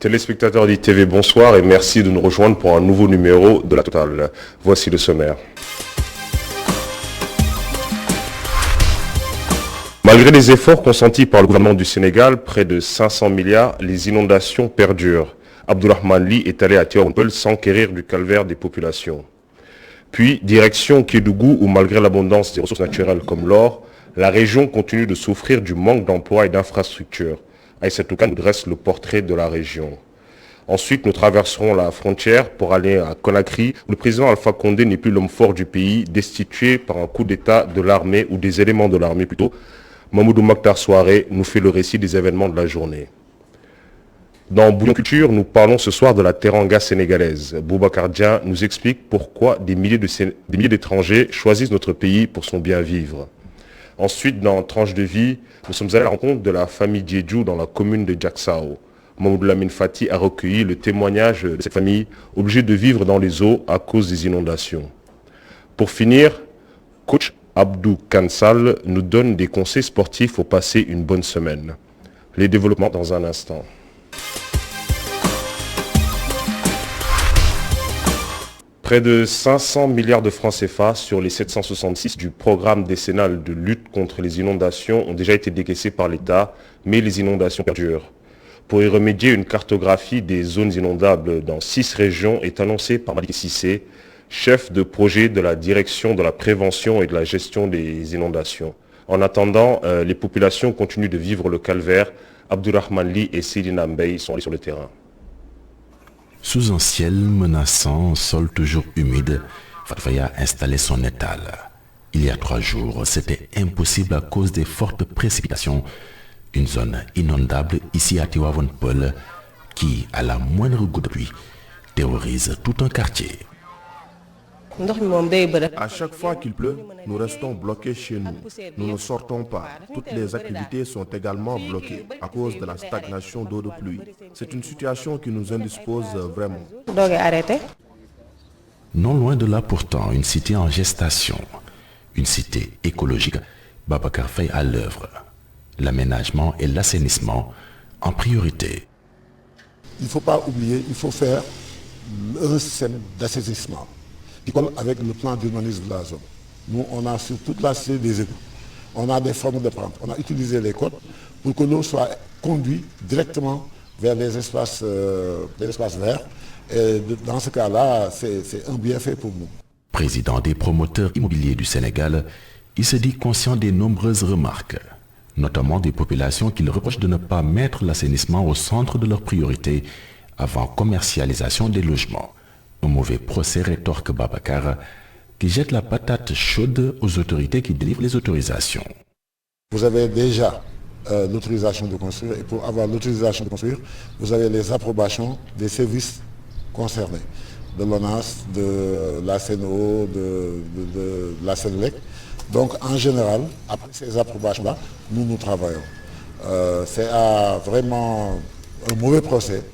Téléspectateurs d'ITV, bonsoir et merci de nous rejoindre pour un nouveau numéro de La Totale. Voici le sommaire. Malgré les efforts consentis par le gouvernement du Sénégal, près de 500 milliards, les inondations perdurent. Abdourahmane Ly est allé à Tivaouane s'enquérir du calvaire des populations. Puis, direction Kédougou, où malgré l'abondance des ressources naturelles comme l'or, la région continue de souffrir du manque d'emplois et d'infrastructures. Aïssatou Kane nous dresse le portrait de la région. Ensuite, nous traverserons la frontière pour aller à Conakry, où le président Alpha Condé n'est plus l'homme fort du pays, destitué par un coup d'État de l'armée, ou des éléments de l'armée plutôt. Mamoudou Mokhtar Souaré nous fait le récit des événements de la journée. Dans Bouillon Culture, nous parlons ce soir de la teranga sénégalaise. Boubacar Dia nous explique pourquoi des milliers d'étrangers choisissent notre pays pour son bien vivre. Ensuite, dans Tranche de vie, nous sommes allés à la rencontre de la famille Diédhiou dans la commune de Diacksao. Mamoudou Lamine Fati a recueilli le témoignage de cette famille obligée de vivre dans les eaux à cause des inondations. Pour finir, coach Abdou Kansal nous donne des conseils sportifs pour passer une bonne semaine. Les développements dans un instant. Près de 500 milliards de francs CFA sur les 766 du programme décennal de lutte contre les inondations ont déjà été décaissés par l'État, mais les inondations perdurent. Pour y remédier, une cartographie des zones inondables dans 6 régions est annoncée par Malik Sissé, chef de projet de la direction de la prévention et de la gestion des inondations. En attendant, les populations continuent de vivre le calvaire. Abdourahmane Ly et Sidina Mbey sont allés sur le terrain. Sous un ciel menaçant, sol toujours humide, Fatfaya a installé son étal. Il y a 3 jours, c'était impossible à cause des fortes précipitations. Une zone inondable ici à Tivaouane Peulh qui, à la moindre goutte de pluie, terrorise tout un quartier. À chaque fois qu'il pleut, nous restons bloqués chez nous. Nous ne sortons pas. Toutes les activités sont également bloquées à cause de la stagnation d'eau de pluie. C'est une situation qui nous indispose vraiment. Non loin de là pourtant, une cité en gestation, une cité écologique, Babacar Faye à l'œuvre. L'aménagement et l'assainissement en priorité. Il ne faut pas oublier, il faut faire un système d'assainissement. Comme avec le plan d'urbanisme de la zone. Nous, on a sur toute la cité des égouts. On a des formes de pente. On a utilisé les côtes pour que l'eau soit conduite directement vers les espaces verts. Et dans ce cas-là, c'est un bienfait pour nous. Président des promoteurs immobiliers du Sénégal, il se dit conscient des nombreuses remarques, notamment des populations qu'il reproche de ne pas mettre l'assainissement au centre de leurs priorités avant commercialisation des logements. Un mauvais procès rétorque Babacar qui jette la patate chaude aux autorités qui délivrent les autorisations. Vous avez déjà l'autorisation de construire et pour avoir l'autorisation de construire, vous avez les approbations des services concernés, de l'ONAS, de la CNO, de la Sénélec. Donc en général, après ces approbations-là, nous travaillons. C'est vraiment un mauvais procès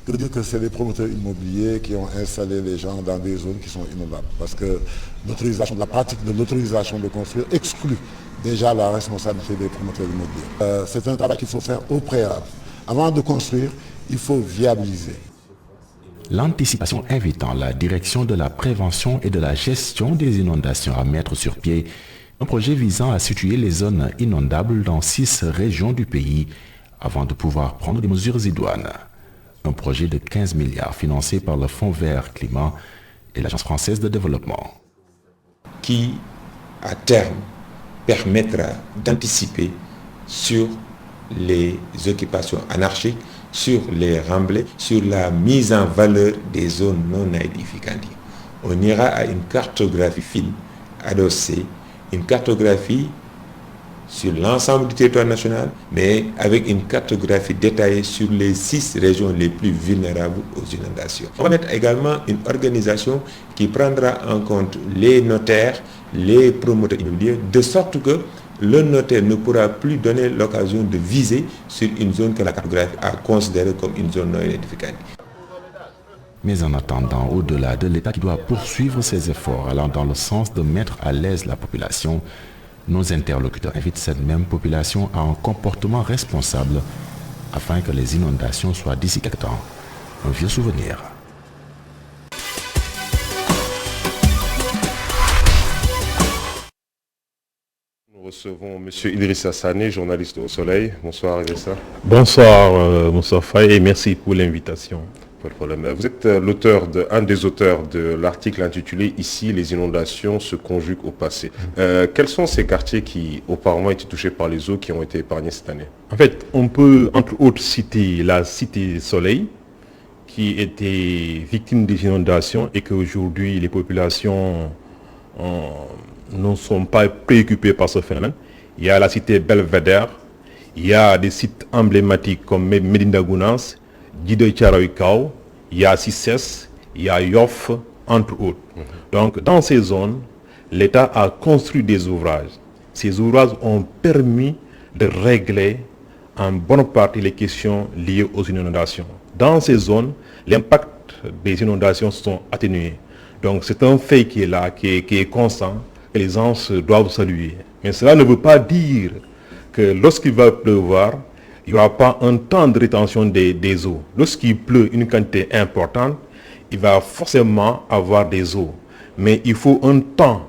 de dire que c'est les promoteurs immobiliers qui ont installé les gens dans des zones qui sont inondables. Parce que la pratique de l'autorisation de construire exclut déjà la responsabilité des promoteurs immobiliers. C'est un travail qu'il faut faire au préalable. Avant de construire, il faut viabiliser. L'anticipation invitant la direction de la prévention et de la gestion des inondations à mettre sur pied un projet visant à situer les zones inondables dans 6 régions du pays avant de pouvoir prendre des mesures idoines. Un projet de 15 milliards financé par le Fonds vert climat et l'Agence française de développement. Qui, à terme, permettra d'anticiper sur les occupations anarchiques, sur les remblais, sur la mise en valeur des zones non aedificantes. On ira à une cartographie fine, adossée, une cartographie sur l'ensemble du territoire national, mais avec une cartographie détaillée sur les 6 régions les plus vulnérables aux inondations. On va mettre également une organisation qui prendra en compte les notaires, les promoteurs immobiliers, de sorte que le notaire ne pourra plus donner l'occasion de viser sur une zone que la cartographie a considérée comme une zone non édificante. Mais en attendant, au-delà de l'État qui doit poursuivre ses efforts allant dans le sens de mettre à l'aise la population, nos interlocuteurs invitent cette même population à un comportement responsable afin que les inondations soient d'ici quelque temps un vieux souvenir. Nous recevons M. Idrissa Sané, journaliste au Soleil. Bonsoir Idrissa. Bonsoir Moussa Faye et merci pour l'invitation. Pas de problème. Vous êtes un des auteurs de l'article intitulé « Ici, les inondations se conjuguent au passé ». Quels sont ces quartiers qui auparavant étaient touchés par les eaux qui ont été épargnés cette année? En fait, on peut entre autres citer la Cité Soleil qui était victime des inondations et qu'aujourd'hui les populations ne sont pas préoccupées par ce phénomène. Il y a la Cité Belvédère, il y a des sites emblématiques comme Médina Gounass, Djiddah Thiaroye Kao, il y a Cissesse, il y a Yoff, entre autres. Donc dans ces zones, l'État a construit des ouvrages. Ces ouvrages ont permis de régler en bonne partie les questions liées aux inondations. Dans ces zones, l'impact des inondations sont atténués. Donc c'est un fait qui est là, qui est constant, et les gens doivent saluer. Mais cela ne veut pas dire que lorsqu'il va pleuvoir, il n'y aura pas un temps de rétention des eaux. Lorsqu'il pleut une quantité importante, il va forcément avoir des eaux. Mais il faut un temps,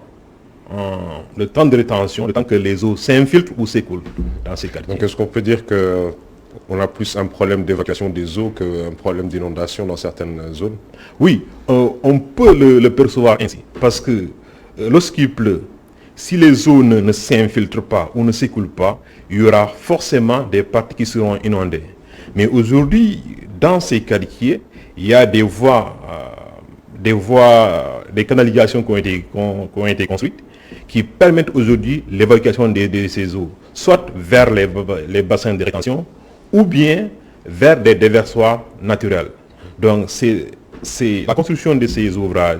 le temps de rétention, le temps que les eaux s'infiltrent ou s'écoulent dans ces quartiers. Donc est-ce qu'on peut dire qu'on a plus un problème d'évacuation des eaux qu'un problème d'inondation dans certaines zones? Oui, on peut le percevoir ainsi. Parce que lorsqu'il pleut, si les eaux ne s'infiltrent pas ou ne s'écoulent pas, il y aura forcément des parties qui seront inondées. Mais aujourd'hui, dans ces quartiers, il y a des canalisations qui ont été construites qui permettent aujourd'hui l'évacuation de ces eaux, soit vers les bassins de rétention ou bien vers des déversoirs naturels. Donc c'est la construction de ces ouvrages,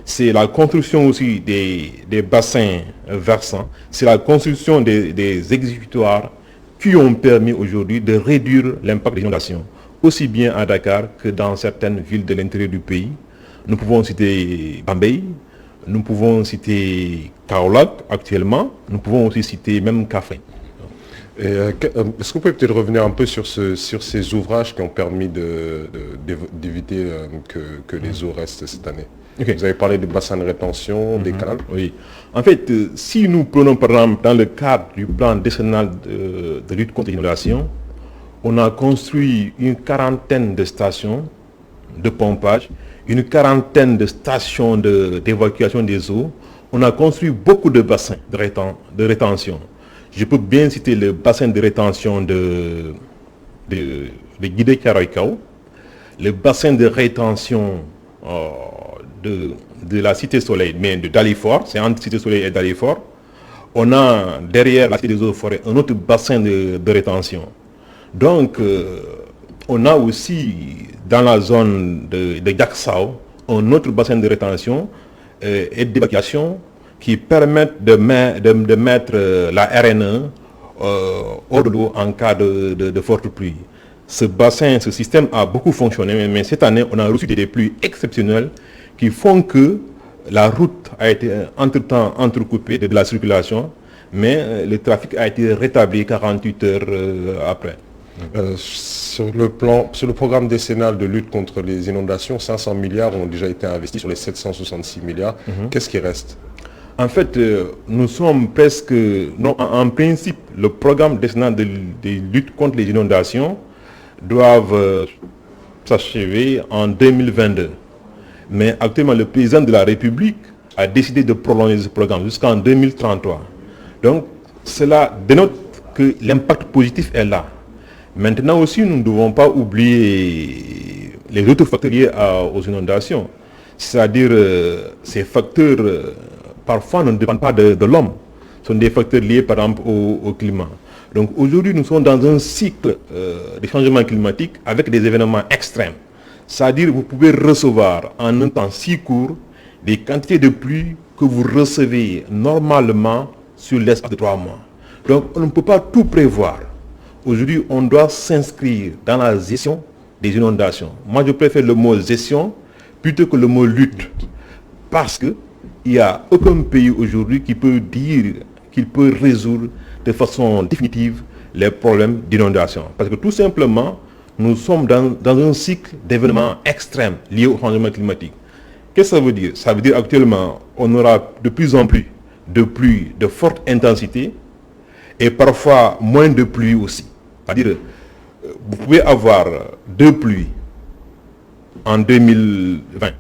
c'est la construction aussi des bassins versants, c'est la construction des exécutoires qui ont permis aujourd'hui de réduire l'impact des inondations, aussi bien à Dakar que dans certaines villes de l'intérieur du pays. Nous pouvons citer Bambey, nous pouvons citer Kaolack actuellement, nous pouvons aussi citer même Kaffrine. Est-ce que vous pouvez peut-être revenir un peu sur ces ouvrages qui ont permis d'éviter que les eaux restent cette année? Okay. Vous avez parlé des bassins de rétention, des canaux. Oui. En fait, si nous prenons par exemple dans le cadre du plan décennal de lutte contre l'inondation, on a construit une quarantaine de stations de pompage, une quarantaine de stations d'évacuation des eaux. On a construit beaucoup de bassins de rétention. Je peux bien citer le bassin de rétention de Djiddah Thiaroye Kao, le bassin de rétention de la Cité Soleil, mais de Dalifort, c'est entre Cité Soleil et Dalifort. On a derrière la Cité des Eaux Forêts un autre bassin de rétention. Donc, on a aussi dans la zone de Diacksao un autre bassin de rétention et d'évacuation qui permettent de mettre la RN1 hors de l'eau en cas de forte pluie. Ce système a beaucoup fonctionné, mais cette année, on a reçu des pluies exceptionnelles qui font que la route a été entre-temps entrecoupée de la circulation, mais le trafic a été rétabli 48 heures après. Sur le programme décennal de lutte contre les inondations, 500 milliards ont déjà été investis sur les 766 milliards. Qu'est-ce qui reste? En fait, nous sommes presque... Non, en principe, le programme décennal de lutte contre les inondations doivent s'achever en 2022. Mais actuellement, le président de la République a décidé de prolonger ce programme jusqu'en 2033. Donc, cela dénote que l'impact positif est là. Maintenant aussi, nous ne devons pas oublier les autres facteurs liés aux inondations. C'est-à-dire, ces facteurs, parfois, ne dépendent pas de l'homme. Ce sont des facteurs liés, par exemple, au climat. Donc, aujourd'hui, nous sommes dans un cycle de changement climatique avec des événements extrêmes. C'est-à-dire que vous pouvez recevoir en un temps si court des quantités de pluie que vous recevez normalement sur l'espace de 3 mois. Donc, on ne peut pas tout prévoir. Aujourd'hui, on doit s'inscrire dans la gestion des inondations. Moi, je préfère le mot gestion plutôt que le mot lutte. Parce qu'il n'y a aucun pays aujourd'hui qui peut dire qu'il peut résoudre de façon définitive les problèmes d'inondation. Parce que tout simplement, nous sommes dans un cycle d'événements extrêmes liés au changement climatique. Qu'est-ce que ça veut dire? Ça veut dire actuellement, on aura de plus en plus de pluies de forte intensité et parfois moins de pluie aussi. C'est-à-dire, vous pouvez avoir 2 pluies en 2020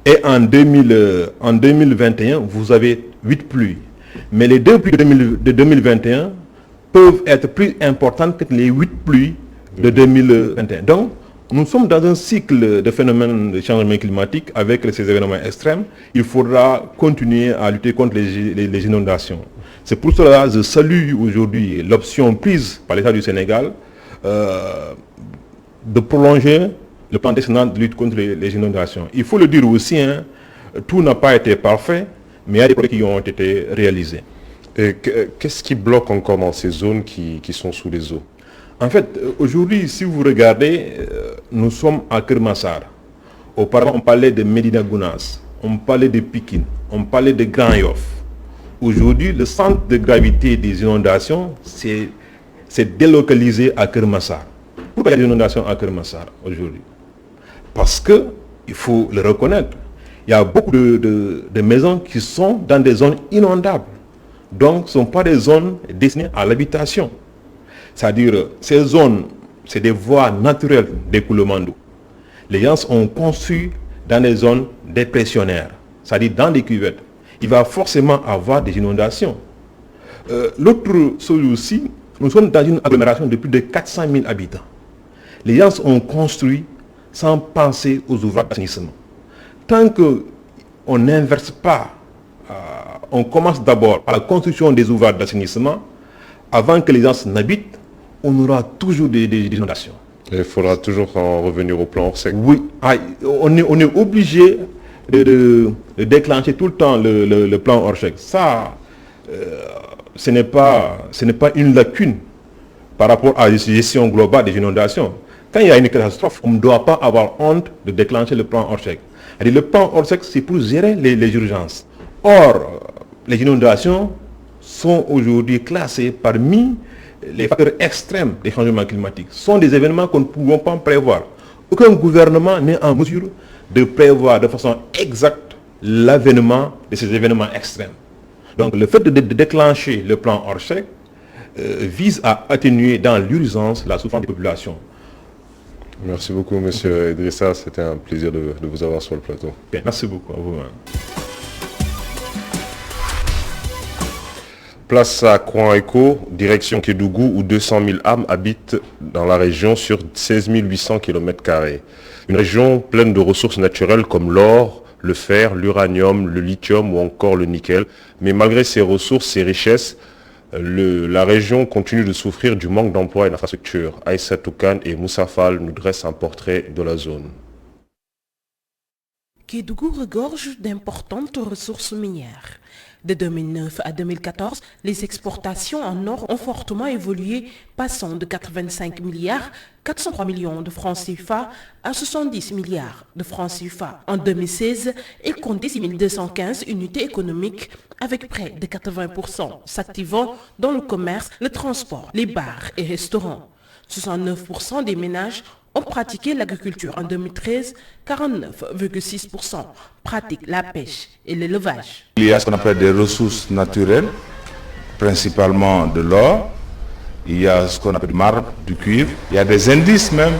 et en 2021, vous avez 8 pluies. Mais les 2 pluies de 2021 peuvent être plus importantes que les 8 pluies de 2021. Donc, nous sommes dans un cycle de phénomènes de changement climatique avec ces événements extrêmes. Il faudra continuer à lutter contre les inondations. C'est pour cela que je salue aujourd'hui l'option prise par l'État du Sénégal de prolonger le plan décennal de lutte contre les inondations. Il faut le dire aussi, tout n'a pas été parfait, mais il y a des projets qui ont été réalisés. Et qu'est-ce qui bloque encore dans ces zones qui sont sous les eaux? En fait, aujourd'hui, si vous regardez, nous sommes à Kermassar. Auparavant, on parlait de Médina Gounass, on parlait de Pikine, on parlait de Grand Yoff. Aujourd'hui, le centre de gravité des inondations, c'est délocalisé à Kermassar. Pourquoi il y a des inondations à Kermassar aujourd'hui? Parce que, il faut le reconnaître, il y a beaucoup de maisons qui sont dans des zones inondables. Donc, ce ne sont pas des zones destinées à l'habitation. C'est-à-dire, ces zones, c'est des voies naturelles d'écoulement d'eau. Les gens ont construit dans des zones dépressionnaires, c'est-à-dire dans des cuvettes. Il va forcément avoir des inondations. L'autre chose aussi, nous sommes dans une agglomération de plus de 400 000 habitants. Les gens ont construit sans penser aux ouvrages d'assainissement. Tant qu'on n'inverse pas, on commence d'abord par la construction des ouvrages d'assainissement, avant que les gens n'habitent, on aura toujours des inondations. Il faudra toujours en revenir au plan Orsec. Oui, on est obligé de déclencher tout le temps le plan Orsec. Ça, ce n'est pas une lacune par rapport à la gestion globale des inondations. Quand il y a une catastrophe, on ne doit pas avoir honte de déclencher le plan Orsec. Le plan Orsec, c'est pour gérer les urgences. Or, les inondations sont aujourd'hui classées parmi les facteurs extrêmes des changements climatiques. Ce sont des événements qu'on ne pouvons pas prévoir. Aucun gouvernement n'est en mesure de prévoir de façon exacte l'avènement de ces événements extrêmes. Donc le fait de déclencher le plan Orsec vise à atténuer dans l'urgence la souffrance des populations. Merci beaucoup, M. Idrissa. C'était un plaisir de vous avoir sur le plateau. Bien, merci beaucoup à vous. Place à Kouan-Eko, direction Kédougou, où 200 000 âmes habitent dans la région sur 16 800 km². Une région pleine de ressources naturelles comme l'or, le fer, l'uranium, le lithium ou encore le nickel. Mais malgré ces ressources, ces richesses, la région continue de souffrir du manque d'emploi et d'infrastructures. Aïssa Toukan et Moussa Fall nous dressent un portrait de la zone. Kédougou regorge d'importantes ressources minières. De 2009 à 2014, les exportations en or ont fortement évolué, passant de 85 milliards 403 millions de francs CFA à 70 milliards de francs CFA. En 2016, il comptait 6 215 unités économiques avec près de 80% s'activant dans le commerce, le transport, les bars et restaurants. 69% des ménages ont pratiqué l'agriculture. En 2013, 49,6% pratiquent la pêche et l'élevage. Il y a ce qu'on appelle des ressources naturelles, principalement de l'or. Il y a ce qu'on appelle du marbre, du cuivre. Il y a des indices même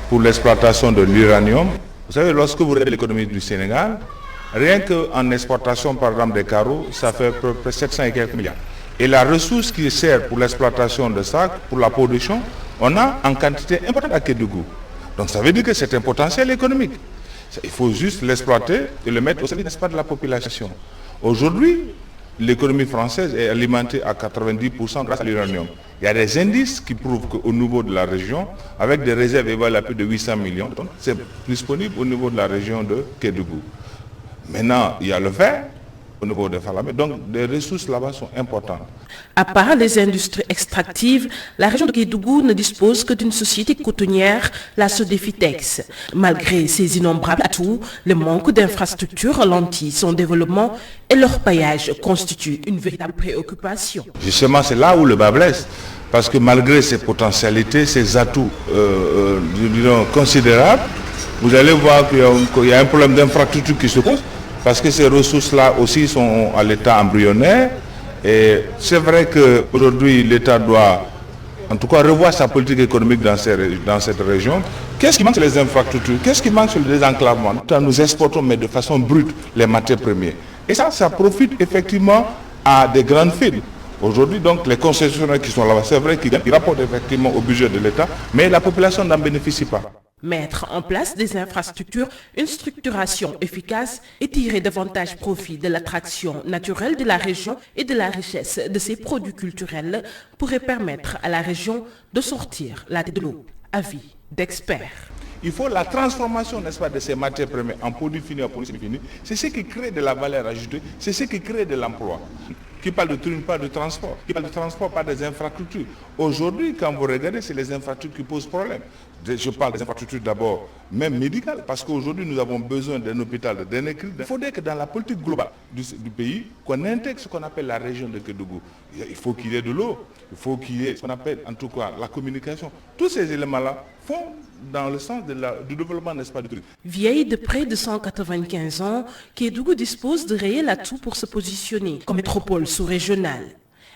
pour l'exploitation de l'uranium. Vous savez, lorsque vous regardez l'économie du Sénégal, rien qu'en exportation, par exemple, des carreaux, ça fait à peu près 700 et quelques milliards. Et la ressource qui sert pour l'exploitation de ça, pour la production, on a en quantité importante à Kédougou. Donc ça veut dire que c'est un potentiel économique. Il faut juste l'exploiter et le mettre au service, n'est-ce pas, de la population. Aujourd'hui, l'économie française est alimentée à 90% grâce à l'uranium. Il y a des indices qui prouvent qu'au niveau de la région, avec des réserves évaluées à plus de 800 millions de tonnes, c'est disponible au niveau de la région de Kédougou. Maintenant, il y a le fer au niveau de Falamé, donc les ressources là-bas sont importantes. À part les industries extractives, la région de Kédougou ne dispose que d'une société cotonnière, la Sodefitex. Malgré ces innombrables atouts, le manque d'infrastructures ralentit son développement et leur paillage constitue une véritable préoccupation. Justement, c'est là où le bas blesse. parce que malgré ses potentialités, ses atouts considérables, vous allez voir qu'il y a un problème d'infrastructure qui se pose, parce que ces ressources-là aussi sont à l'état embryonnaire. Et c'est vrai qu'aujourd'hui, l'État doit en tout cas revoir sa politique économique dans cette région. Qu'est-ce qui manque sur les infrastructures? Qu'est-ce qui manque sur le désenclavement? Nous exportons, mais de façon brute, les matières premières. Et ça profite effectivement à des grandes firmes. Aujourd'hui, donc, les concessionnaires qui sont là-bas, c'est vrai qu'ils rapportent effectivement au budget de l'État, mais la population n'en bénéficie pas. Mettre en place des infrastructures, une structuration efficace et tirer davantage profit de l'attraction naturelle de la région et de la richesse de ses produits culturels pourrait permettre à la région de sortir la tête de l'eau. Avis d'experts. Il faut la transformation, n'est-ce pas, de ces matières premières en produits finis, en produits semi-finis. C'est ce qui crée de la valeur ajoutée, c'est ce qui crée de l'emploi. Qui parle de tourisme, parle de transport. Qui parle de transport, parle des infrastructures. Aujourd'hui, quand vous regardez, c'est les infrastructures qui posent problème. Je parle des infrastructures d'abord, même médicales, parce qu'aujourd'hui, nous avons besoin d'un hôpital de dernier cri. Il faudrait que dans la politique globale du pays, qu'on intègre ce qu'on appelle la région de Kédougou. Il faut qu'il y ait de l'eau, il faut qu'il y ait ce qu'on appelle, en tout cas, la communication. Tous ces éléments-là font dans le sens du développement, n'est-ce pas, du tourisme. Vieille de près de 195 ans, Kédougou dispose de réels atouts pour se positionner comme métropole sous-régionale.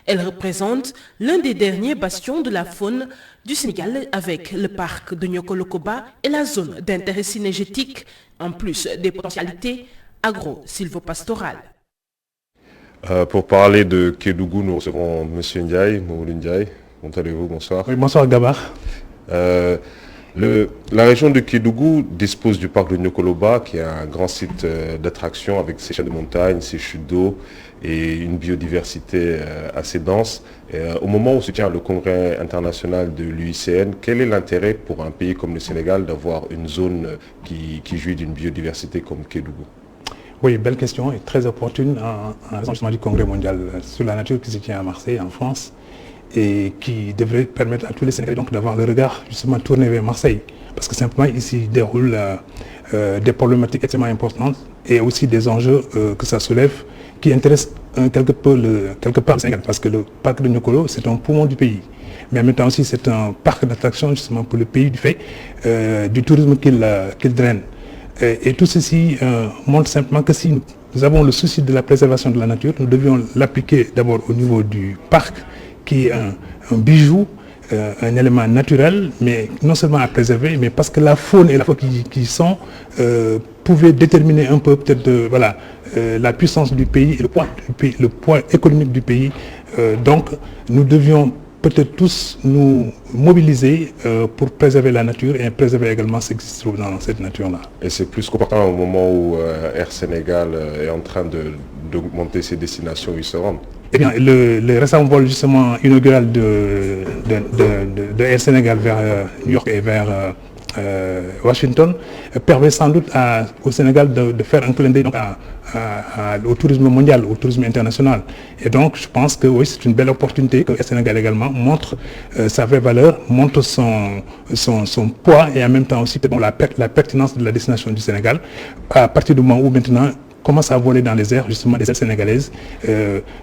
Elle représente l'un des derniers bastions de la faune du Sénégal avec le parc de Niokolo-Koba et la zone d'intérêt synergétique, en plus des potentialités agro-sylvopastorales. Pour parler de Kédougou, nous recevons M. Ndiaye, Mamoudou Ndiaye. Comment allez-vous? Bonsoir. Oui, bonsoir Gabar. La région de Kédougou dispose du parc de Niokolo-Koba, qui est un grand site d'attraction avec ses chaînes de montagne, ses chutes d'eau et une biodiversité assez dense. Au moment où se tient le congrès international de l'UICN, quel est l'intérêt pour un pays comme le Sénégal d'avoir une zone qui jouit d'une biodiversité comme Kédougou? Oui, belle question et très opportune en raison du congrès mondial sur la nature qui se tient à Marseille, en France, et qui devrait permettre à tous les Sénégalais donc d'avoir le regard justement tourné vers Marseille. Parce que simplement ici déroulent des problématiques extrêmement importantes et aussi des enjeux que ça soulève qui intéressent quelque part le Sénégal. Parce que le parc de Niokolo, c'est un poumon du pays. Mais en même temps aussi, c'est un parc d'attraction justement pour le pays du fait du tourisme qu'il draine. Et tout ceci montre simplement que si nous avons le souci de la préservation de la nature, nous devions l'appliquer d'abord au niveau du parc, qui est un bijou, un élément naturel, mais non seulement à préserver, mais parce que la faune et la flore qui sont pouvaient déterminer un peu peut-être la puissance du pays et le poids économique du pays. Donc nous devions peut-être tous nous mobiliser pour préserver la nature et préserver également ce qui se trouve dans cette nature-là. Et c'est plus qu'opportun au moment où Air Sénégal est en train d'augmenter ses destinations où ils se rendent. Eh bien, le récent vol justement inaugural de Air Sénégal vers New York et vers Washington permet sans doute au Sénégal de faire un clin d'œil au tourisme mondial, au tourisme international. Et donc, je pense que oui, c'est une belle opportunité que Air Sénégal également montre sa vraie valeur, montre son poids et en même temps aussi la pertinence de la destination du Sénégal à partir du moment où maintenant commence à voler dans les airs, justement, des ailes sénégalaises.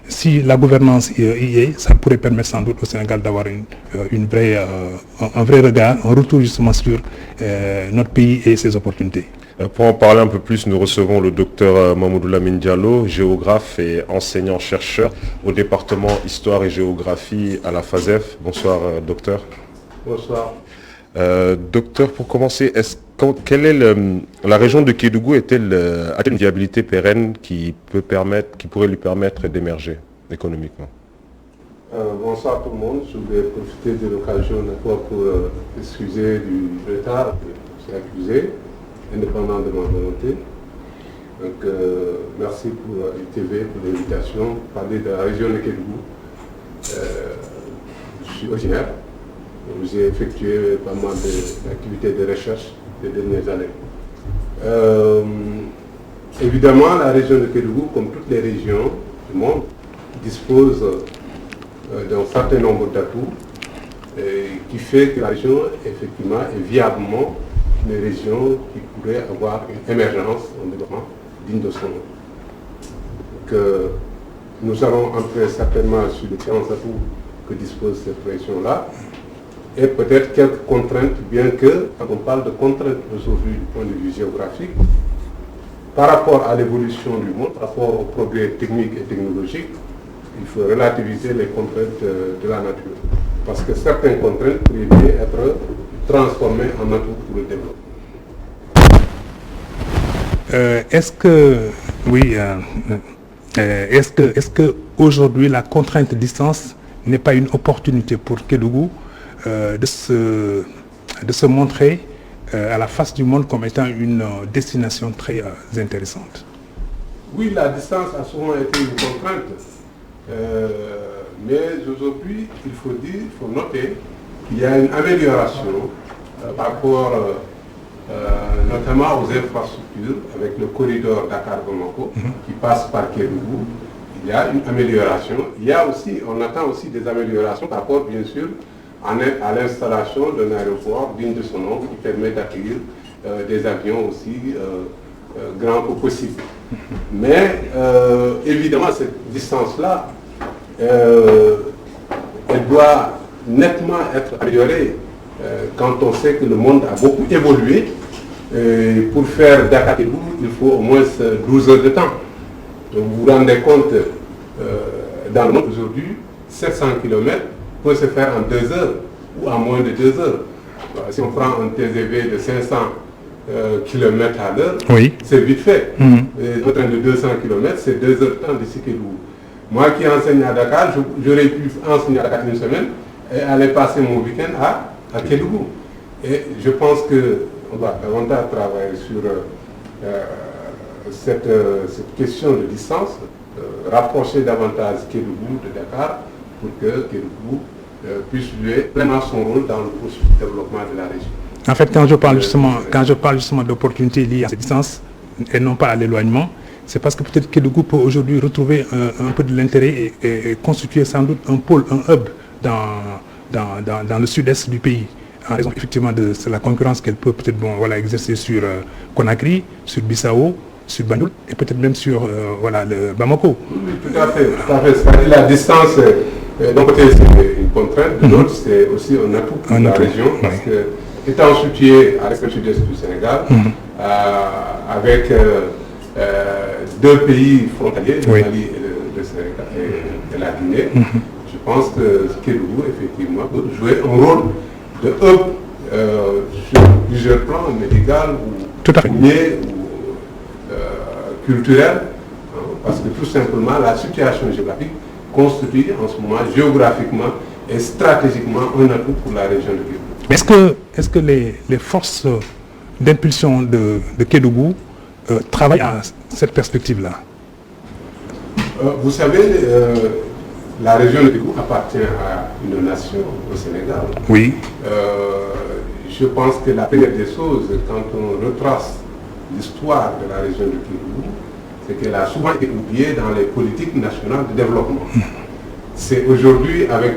Si la gouvernance y est, ça pourrait permettre sans doute au Sénégal d'avoir un vrai regard, un retour justement sur notre pays et ses opportunités. Pour en parler un peu plus, nous recevons le docteur Mamoudou Lamine Diallo, géographe et enseignant-chercheur au département Histoire et Géographie à la FASEF. Bonsoir, docteur. Bonsoir. Docteur, pour commencer, quelle est la région de Kédougou a-t-elle une viabilité pérenne qui pourrait lui permettre d'émerger économiquement? Bonsoir tout le monde. Je vais profiter de l'occasion pour excuser du retard que j'ai accusé, indépendant de ma volonté. Donc, merci pour l'ITV, pour l'invitation. Parler de la région de Kédougou. Je suis originaire. J'ai effectué pas mal d'activités de recherche des dernières années. Évidemment, la région de Kédougou, comme toutes les régions du monde, dispose d'un certain nombre d'atouts qui fait que la région, effectivement, est viablement une région qui pourrait avoir une émergence, un développement digne de son nom. Donc, nous allons entrer certainement sur les différents atouts que dispose cette région-là, et peut-être quelques contraintes, bien que, quand on parle de contraintes aujourd'hui du point de vue géographique, par rapport à l'évolution du monde, par rapport aux progrès techniques et technologiques, il faut relativiser les contraintes de la nature. Parce que certaines contraintes pourraient bien être transformées en atout pour le développement. Est-ce que aujourd'hui la contrainte distance n'est pas une opportunité pour Kédougou de se montrer à la face du monde comme étant une destination très intéressante? Oui, la distance a souvent été une contrainte, mais aujourd'hui, il faut noter qu'il y a une amélioration par rapport notamment aux infrastructures avec le corridor Dakar-Bamako qui passe par Kédougou. Il y a une amélioration. On attend aussi des améliorations par rapport, bien sûr, à l'installation d'un aéroport digne de son nom qui permet d'accueillir des avions aussi grands que possible. Mais évidemment, cette distance-là, elle doit nettement être améliorée quand on sait que le monde a beaucoup évolué. Pour faire Dakar-Kédougou, il faut au moins 12 heures de temps. Donc vous vous rendez compte, dans le monde aujourd'hui, 700 km peut se faire en 2 heures ou en moins de 2 heures. Si on prend un TGV de 500 km à l'heure, c'est vite fait. Un train de 200 km, c'est 2 heures de temps d'ici Kédougou. Moi qui enseigne à Dakar, j'aurais pu enseigner à Dakar une semaine et aller passer mon week-end à Kédougou. Et je pense qu'on doit davantage travailler sur cette question de distance, rapprocher davantage Kédougou de Dakar pour que Kédougou puisse jouer pleinement son rôle dans le processus de développement de la région. En fait, quand je parle justement d'opportunités liées à cette distance et non pas à l'éloignement, c'est parce que peut-être Kédougou peut aujourd'hui retrouver un peu de l'intérêt et constituer sans doute un pôle, un hub dans le sud-est du pays, en raison effectivement de la concurrence qu'elle peut peut-être exercer sur Conakry, sur Bissau, sur Banjul et peut-être même sur le Bamako. Oui, tout à fait. C'est-à-dire la distance, d'un côté c'est une contrainte, de l'autre c'est aussi un atout pour la région, parce que étant situé à l'extrême sud-est du Sénégal, avec 2 pays frontaliers, le Mali et le Sénégal et la Guinée, je pense que Kédougou effectivement peut jouer un rôle de hub sur plusieurs plans, médical ou minier ou culturel, parce que tout simplement la situation géographique constitue en ce moment géographiquement et stratégiquement un atout pour la région de Kédougou. Est-ce que les forces d'impulsion de Kédougou travaillent à cette perspective-là? Vous savez, la région de Kédougou appartient à une nation, au Sénégal. Oui. Je pense que la première des choses, quand on retrace l'histoire de la région de Kédougou, c'est qu'elle a souvent été oubliée dans les politiques nationales de développement. C'est aujourd'hui, avec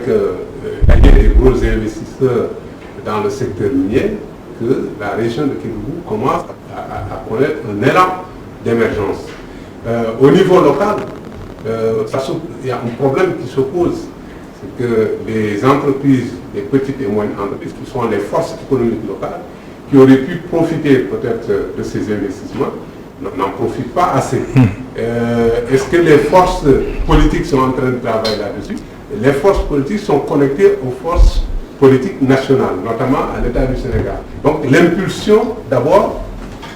l'arrivée des gros investisseurs dans le secteur minier, que la région de Kédougou commence à connaître un élan d'émergence. Au niveau local, il y a un problème qui se pose, c'est que les entreprises, les petites et moyennes entreprises, qui sont les forces économiques locales, qui auraient pu profiter peut-être de ces investissements, n'en profitent pas assez. Est-ce que les forces politiques sont en train de travailler là-dessus? Les forces politiques sont connectées aux forces politiques nationales, notamment à l'État du Sénégal. Donc l'impulsion, d'abord,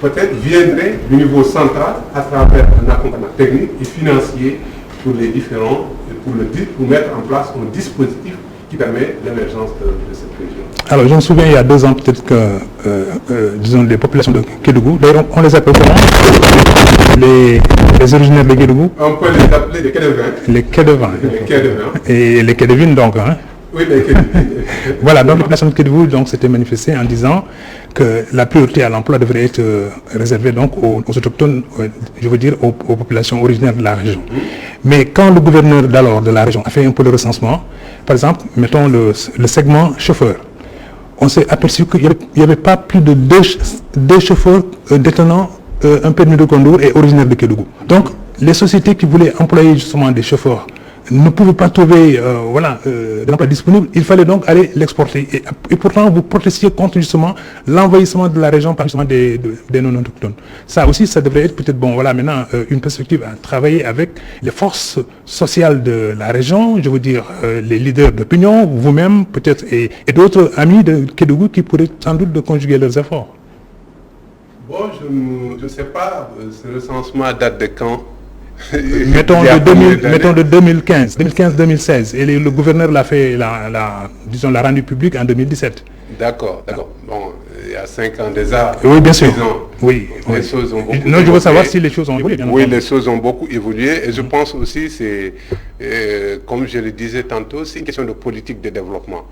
peut-être viendrait du niveau central à travers un accompagnement technique et financier pour les différents, pour mettre en place un dispositif qui permet l'émergence de cette région. Alors je me souviens il y a 2 ans peut-être que, disons, les populations de Kédougou, d'ailleurs on les appelle comment les originaires de Kédougou? On peut les appeler les Kédevins. Les Kédevins. Et les Kédevines donc. Oui, les Kédevines. Voilà, donc la population de Kédougou s'était manifestée en disant que la priorité à l'emploi devrait être réservée donc aux autochtones, je veux dire aux populations originaires de la région. Mais quand le gouverneur d'alors de la région a fait un peu le recensement, par exemple, mettons le segment chauffeur, on s'est aperçu qu'il n'y avait pas plus de 2 chauffeurs détenant un permis de conduire et originaires de Kédougou. Donc, les sociétés qui voulaient employer justement des chauffeurs ne pouvaient pas trouver de l'emploi disponible, il fallait donc aller l'exporter. Et pourtant, vous protestiez contre justement l'envahissement de la région par justement des non-autochtones. Ça aussi, ça devrait être peut-être maintenant une perspective à travailler avec les forces sociales de la région, je veux dire les leaders d'opinion, vous-même peut-être, et d'autres amis de Kédougou qui pourraient sans doute conjuguer leurs efforts. Bon, je ne sais pas, ce recensement date de quand? Mettons de 2015-2016, et le gouverneur l'a fait, l'a rendu public en 2017. D'accord. Bon, il y a 5 ans déjà. Oui, bien sûr. Oui, les choses ont beaucoup évolué. Non, je veux savoir si les choses ont évolué. Oui, les choses ont beaucoup évolué, et je pense aussi, c'est, comme je le disais tantôt, c'est une question de politique de développement.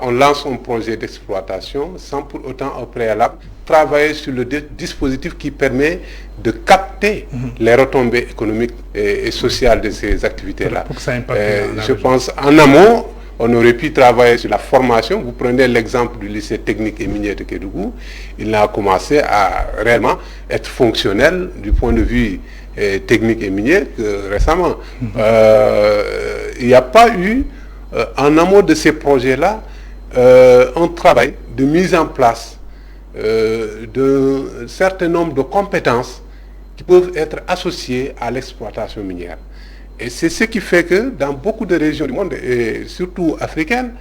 On lance un projet d'exploitation sans pour autant au préalable travailler sur le dispositif qui permet de capter les retombées économiques et sociales de ces activités-là. Je pense en amont, on aurait pu travailler sur la formation. Vous prenez l'exemple du lycée technique et minier de Kédougou. Il a commencé à réellement être fonctionnel du point de vue technique et minier récemment. Il n'y a pas eu, en amont de ces projets-là, un travail de mise en place d'un certain nombre de compétences qui peuvent être associées à l'exploitation minière. Et c'est ce qui fait que dans beaucoup de régions du monde, et surtout africaines,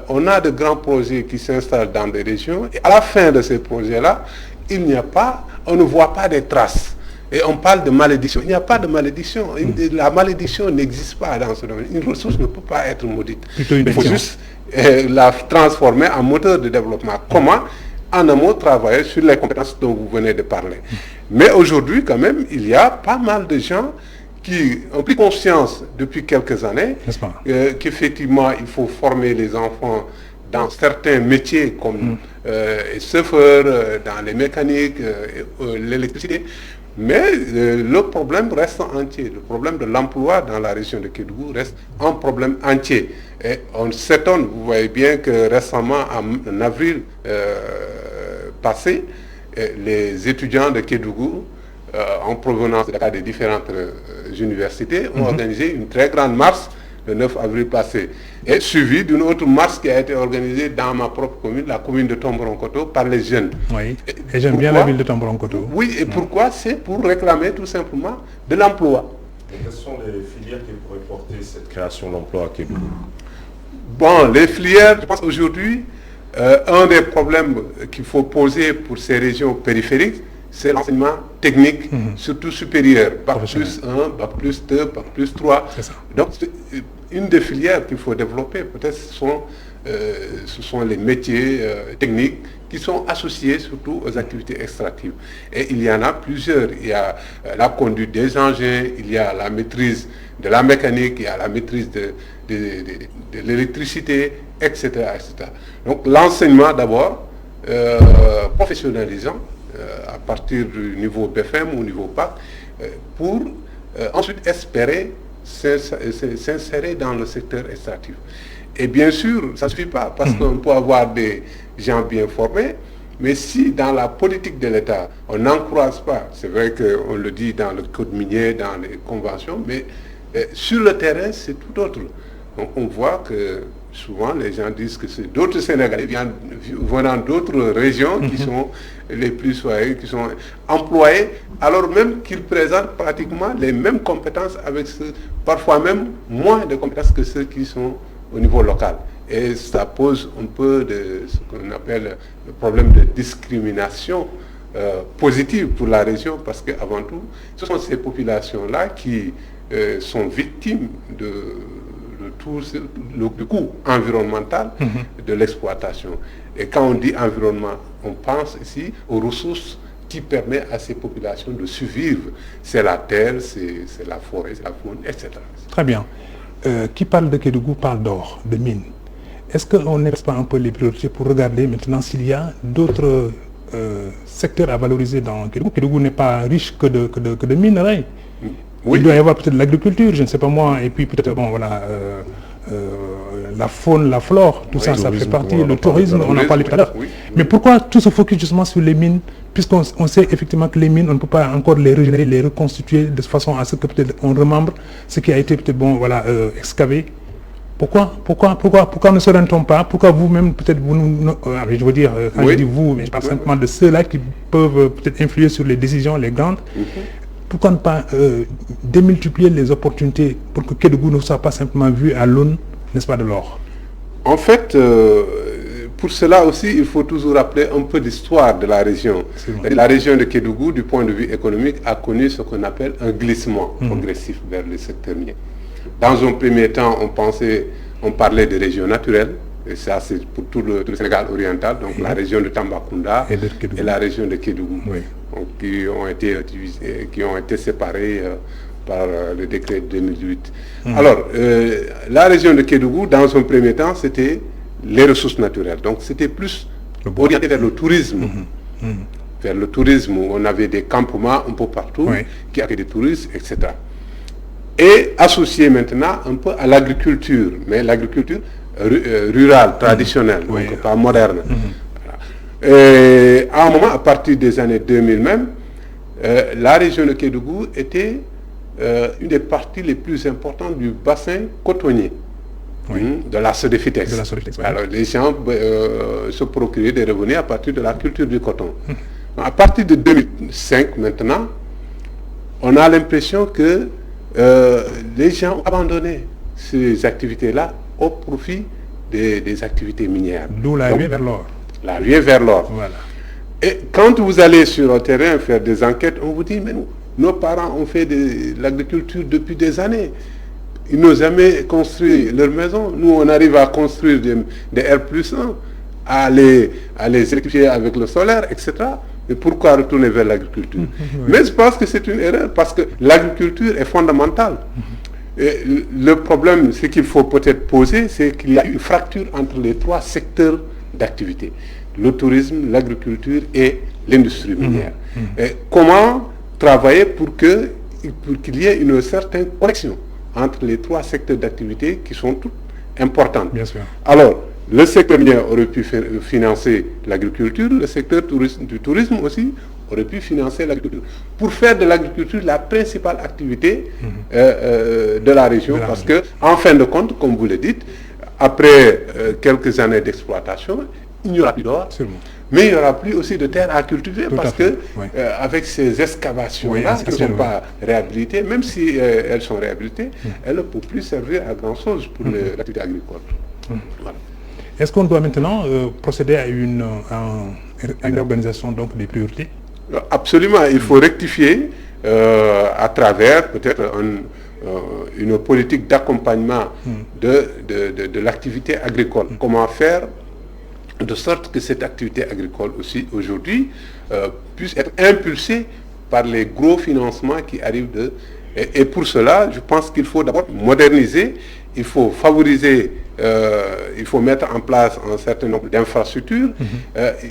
on a de grands projets qui s'installent dans des régions, et à la fin de ces projets-là, on ne voit pas des traces. Et on parle de malédiction. Il n'y a pas de malédiction. La malédiction n'existe pas dans ce domaine. Une ressource ne peut pas être maudite. Il faut juste la transformer en moteur de développement. Comment? En amont, travailler sur les compétences dont vous venez de parler. Mais aujourd'hui, quand même, il y a pas mal de gens qui ont pris conscience depuis quelques années qu'effectivement, il faut former les enfants dans certains métiers comme chauffeur, dans les mécaniques, l'électricité. Mais le problème reste entier. Le problème de l'emploi dans la région de Kédougou reste un problème entier. Et on s'étonne, vous voyez bien que récemment, en avril passé, les étudiants de Kédougou, en provenance des différentes universités, ont organisé une très grande marche le 9 avril passé, et suivi d'une autre marche qui a été organisée dans ma propre commune, la commune de Tomboronkoto, par les jeunes. Oui, et j'aime bien la ville de Tomboronkoto. Oui, et pourquoi? C'est pour réclamer tout simplement de l'emploi. Quelles sont les filières qui pourraient porter cette création d'emploi à Kédougou? Bon, les filières, je pense aujourd'hui, un des problèmes qu'il faut poser pour ces régions périphériques, c'est l'enseignement technique, surtout supérieur, Bac plus 1, Bac plus 2, Bac plus 3. Donc, une des filières qu'il faut développer, peut-être, ce sont les métiers techniques qui sont associés surtout aux activités extractives. Et il y en a plusieurs. Il y a la conduite des engins, il y a la maîtrise de la mécanique, il y a la maîtrise de l'électricité, etc., etc. Donc, l'enseignement d'abord, professionnalisant, à partir du niveau BFM ou niveau PAC, pour ensuite espérer s'insérer dans le secteur extractif. Et bien sûr, ça ne suffit pas, parce qu'on peut avoir des gens bien formés, mais si dans la politique de l'État, on n'encourage pas, c'est vrai qu'on le dit dans le code minier, dans les conventions, mais sur le terrain, c'est tout autre. Donc on voit que souvent les gens disent que c'est d'autres Sénégalais venant d'autres régions qui sont les plus soyeux, qui sont employés, alors même qu'ils présentent pratiquement les mêmes compétences avec ceux, parfois même moins de compétences que ceux qui sont au niveau local. Et ça pose un peu de ce qu'on appelle le problème de discrimination positive pour la région, parce qu'avant tout, ce sont ces populations-là qui sont victimes de tout le coût environnemental de l'exploitation. Et quand on dit environnement, on pense ici aux ressources qui permettent à ces populations de survivre. C'est la terre, c'est la forêt, c'est la faune, etc. Très bien. Qui parle de Kédougou parle d'or, de mines. Est-ce qu'on n'exprime pas un peu les priorités pour regarder maintenant s'il y a d'autres secteurs à valoriser dans Kédougou? Kédougou n'est pas riche que de minerais. Oui. Il doit y avoir peut-être l'agriculture, je ne sais pas moi, et puis peut-être la faune, la flore, tout ça, ça fait partie, le tourisme, on en parlait tout à l'heure. Oui. Mais pourquoi tout se focus justement sur les mines, puisqu'on sait effectivement que les mines, on ne peut pas encore les régénérer, les reconstituer de façon à ce que peut-être on remembre ce qui a été peut-être excavé. Pourquoi ne s'oriente-t-on pas? Pourquoi vous-même, peut-être vous nous... je veux dire, quand je dis vous, mais je parle simplement de ceux-là qui peuvent peut-être influer sur les décisions, les grandes. Pourquoi ne pas démultiplier les opportunités pour que Kédougou ne soit pas simplement vu à l'aune, n'est-ce pas, de l'or? En fait, pour cela aussi, il faut toujours rappeler un peu l'histoire de la région. La région de Kédougou, du point de vue économique, a connu ce qu'on appelle un glissement progressif vers le secteur minier. Dans un premier temps, on parlait de régions naturelles, et ça c'est pour tout le Sénégal oriental, donc la région de Tambacounda et la région de Kédougou, donc, qui ont été séparées par le décret de 2008. Alors, la région de Kédougou, dans un premier temps, c'était les ressources naturelles, donc c'était plus orienté vers le tourisme. Vers le tourisme, où on avait des campements un peu partout, qui avaient des touristes, etc. Et associé maintenant un peu à l'agriculture, mais l'agriculture rurale, traditionnelle, donc pas moderne. Et à un moment, à partir des années 2000 même, la région de Kédougou était une des parties les plus importantes du bassin cotonnier, de la Sodefitex. Alors les gens se procuraient des revenus à partir de la culture du coton. À partir de 2005 maintenant, on a l'impression que les gens ont abandonné ces activités-là au profit des activités minières. D'où la ruée vers l'or. La ruée vers l'or. Voilà. Et quand vous allez sur le terrain faire des enquêtes, on vous dit, mais nos parents ont fait de l'agriculture depuis des années. Ils n'ont jamais construit leur maison. Nous, on arrive à construire des R+1, à les électrifier avec le solaire, etc. Mais pourquoi retourner vers l'agriculture? Mais je pense que c'est une erreur parce que l'agriculture est fondamentale. Et le problème, ce qu'il faut peut-être poser, c'est qu'il y a une fracture entre les trois secteurs d'activité. Le tourisme, l'agriculture et l'industrie minière. Et comment travailler pour qu'il y ait une certaine connexion entre les trois secteurs d'activité qui sont toutes importantes. Bien sûr. Alors, le secteur minier aurait pu financer l'agriculture, le secteur du tourisme aussi aurait pu financer l'agriculture. Pour faire de l'agriculture la principale activité de la région, parce que, en fin de compte, comme vous le dites, après quelques années d'exploitation, il n'y aura plus d'or, mais il n'y aura plus aussi de terre à cultiver, parce que avec ces excavations-là, qui ne sont pas réhabilitées, même si elles sont réhabilitées, elles ne peuvent plus servir à grand-chose pour l'activité agricole. Voilà. Est-ce qu'on doit maintenant procéder à une organisation donc des priorités? Absolument, il faut rectifier à travers peut-être une politique d'accompagnement de l'activité agricole. Comment faire de sorte que cette activité agricole aussi aujourd'hui puisse être impulsée par les gros financements qui arrivent et pour cela, je pense qu'il faut d'abord moderniser, il faut favoriser, il faut mettre en place un certain nombre d'infrastructures.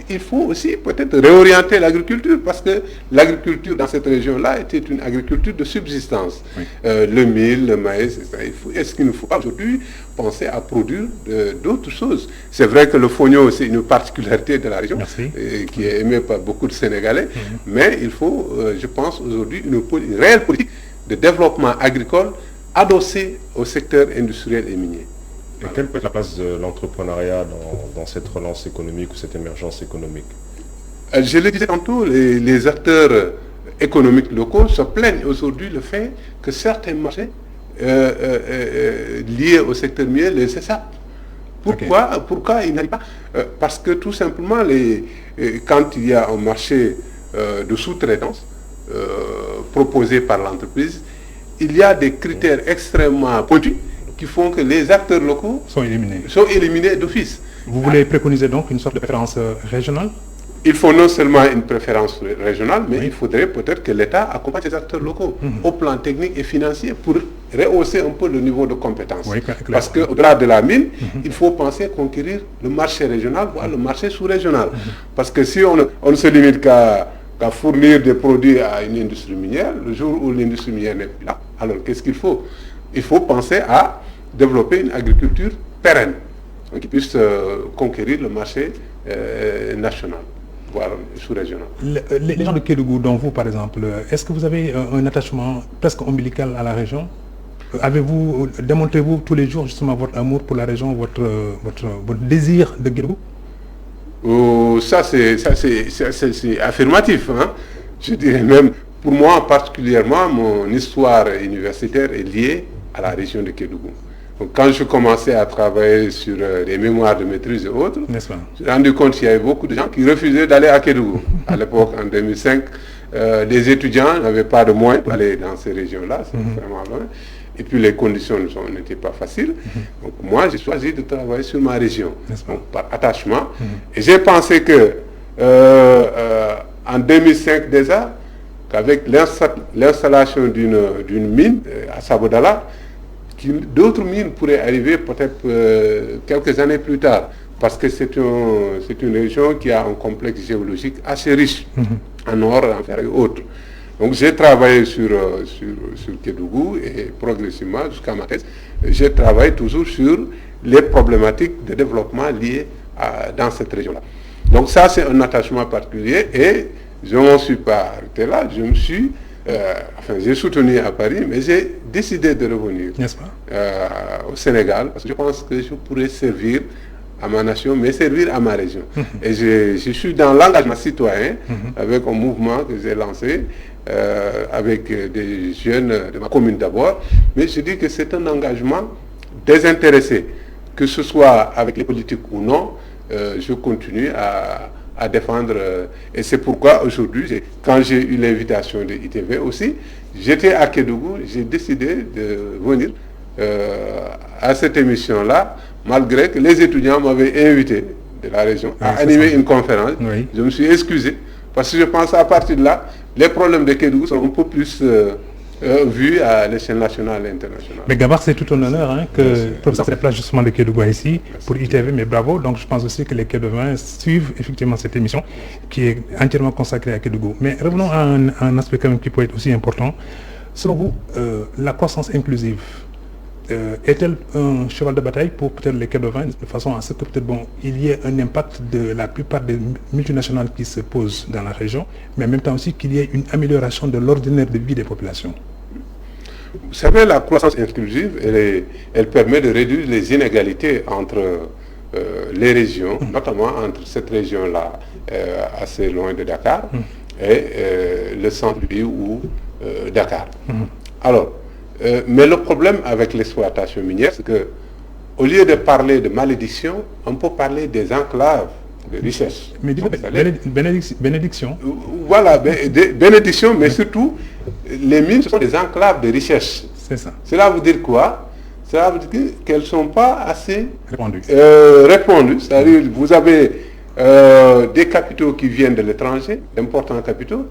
Il faut aussi peut-être réorienter l'agriculture parce que l'agriculture dans cette région-là était une agriculture de subsistance. Le mil, le maïs, est-ce qu'il ne faut pas aujourd'hui penser à produire d'autres choses? C'est vrai que le fognon, c'est une particularité de la région qui est aimée par beaucoup de Sénégalais, mais il faut, je pense, aujourd'hui une réelle politique de développement agricole adossé au secteur industriel et minier. Et quelle peut être la place de l'entrepreneuriat dans cette relance économique ou cette émergence économique? Je le disais tantôt, les acteurs économiques locaux se plaignent aujourd'hui le fait que certains marchés liés au secteur minier les échappent. Pourquoi ils n'arrivent pas? Parce que tout simplement, quand il y a un marché de sous-traitance proposé par l'entreprise, il y a des critères extrêmement pointus qui font que les acteurs locaux sont éliminés d'office. Vous voulez préconiser donc une sorte de préférence régionale? Il faut non seulement une préférence régionale, mais il faudrait peut-être que l'État accompagne les acteurs locaux au plan technique et financier pour rehausser un peu le niveau de compétence. Parce qu'au-delà de la mine, il faut penser à conquérir le marché régional, voire le marché sous-régional. Parce que si on ne se limite qu'à fournir des produits à une industrie minière, le jour où l'industrie minière n'est plus là, alors qu'est-ce qu'il faut? Il faut penser à développer une agriculture pérenne, qui puisse conquérir le marché national, voire sous-régional. Les gens de Kédougou, dont vous par exemple, est-ce que vous avez un attachement presque ombilical à la région? Démontrez-vous tous les jours justement votre amour pour la région, votre désir de Kédougou? Ça c'est affirmatif, hein. Je dirais même, pour moi particulièrement, mon histoire universitaire est liée à la région de Kédougou. Donc, quand je commençais à travailler sur les mémoires de maîtrise et autres, je me suis rendu compte qu'il y avait beaucoup de gens qui refusaient d'aller à Kédougou. À l'époque, en 2005, les étudiants n'avaient pas de moyens pour aller dans ces régions-là, c'est vraiment loin. Et puis les conditions n'étaient pas faciles. Donc moi, j'ai choisi de travailler sur ma région, donc, par attachement. Et j'ai pensé que en 2005 déjà, qu'avec l'installation d'une mine à Sabodala, d'autres mines pourraient arriver peut-être quelques années plus tard, parce que c'est une région qui a un complexe géologique assez riche, en or, en fer et autres. Donc j'ai travaillé sur Kédougou et progressivement, jusqu'à ma thèse, j'ai travaillé toujours sur les problématiques de développement liées dans cette région-là. Donc ça, c'est un attachement particulier et je ne m'en suis pas arrêté là. J'ai soutenu à Paris, mais j'ai décidé de revenir au Sénégal, parce que je pense que je pourrais servir à ma nation, mais servir à ma région. Et je suis dans l'engagement citoyen, avec un mouvement que j'ai lancé, avec des jeunes de ma commune d'abord, mais je dis que c'est un engagement désintéressé, que ce soit avec les politiques ou non, je continue à défendre, et c'est pourquoi aujourd'hui, quand j'ai eu l'invitation de ITV aussi, j'étais à Kédougou, j'ai décidé de venir à cette émission-là, malgré que les étudiants m'avaient invité de la région à animer une conférence. Je me suis excusé, parce que je pense à partir de là, les problèmes de Kédougou sont un peu plus vus à l'échelle nationale et internationale. Mais Gabar, c'est tout un honneur que le professeur se déplace justement de Kédougou ici pour ITV, mais bravo. Donc je pense aussi que les Kédouvains suivent effectivement cette émission qui est entièrement consacrée à Kédougou. Mais revenons à un aspect quand même qui peut être aussi important. Selon vous, la croissance inclusive est-elle un cheval de bataille pour peut-être les Kédouvains, de façon à ce que peut-être il y ait un impact de la plupart des multinationales qui se posent dans la région, mais en même temps aussi qu'il y ait une amélioration de l'ordinaire de vie des populations? Vous savez, la croissance inclusive, elle permet de réduire les inégalités entre les régions, notamment entre cette région-là, assez loin de Dakar, et le centre du pays ou Dakar. Alors, mais le problème avec l'exploitation minière, c'est que au lieu de parler de malédiction, on peut parler des enclaves de richesse. Mais bénédiction. Voilà, bénédiction, mais surtout, les mines sont des enclaves de richesse. C'est ça. Cela veut dire quoi? Cela veut dire qu'elles ne sont pas assez répandues. C'est-à-dire, vous avez des capitaux qui viennent de l'étranger, d'importants capitaux,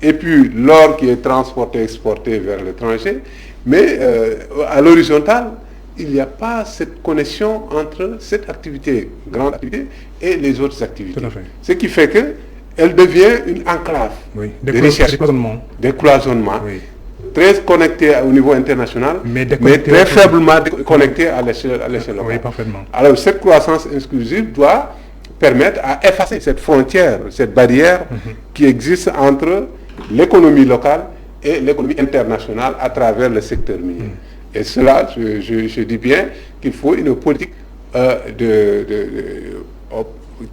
et puis l'or qui est transporté, exporté vers l'étranger, mais à l'horizontale, il n'y a pas cette connexion entre cette activité, grande activité, et les autres activités. Tout à fait. Ce qui fait qu'elle devient une enclave de richesse, des cloisonnements, très connectée au niveau international, mais très faiblement connectée à l'échelle locale. Oui, parfaitement. Alors cette croissance inclusive doit permettre à effacer cette frontière, cette barrière qui existe entre l'économie locale et l'économie internationale à travers le secteur minier. Et cela, je dis bien qu'il faut une politique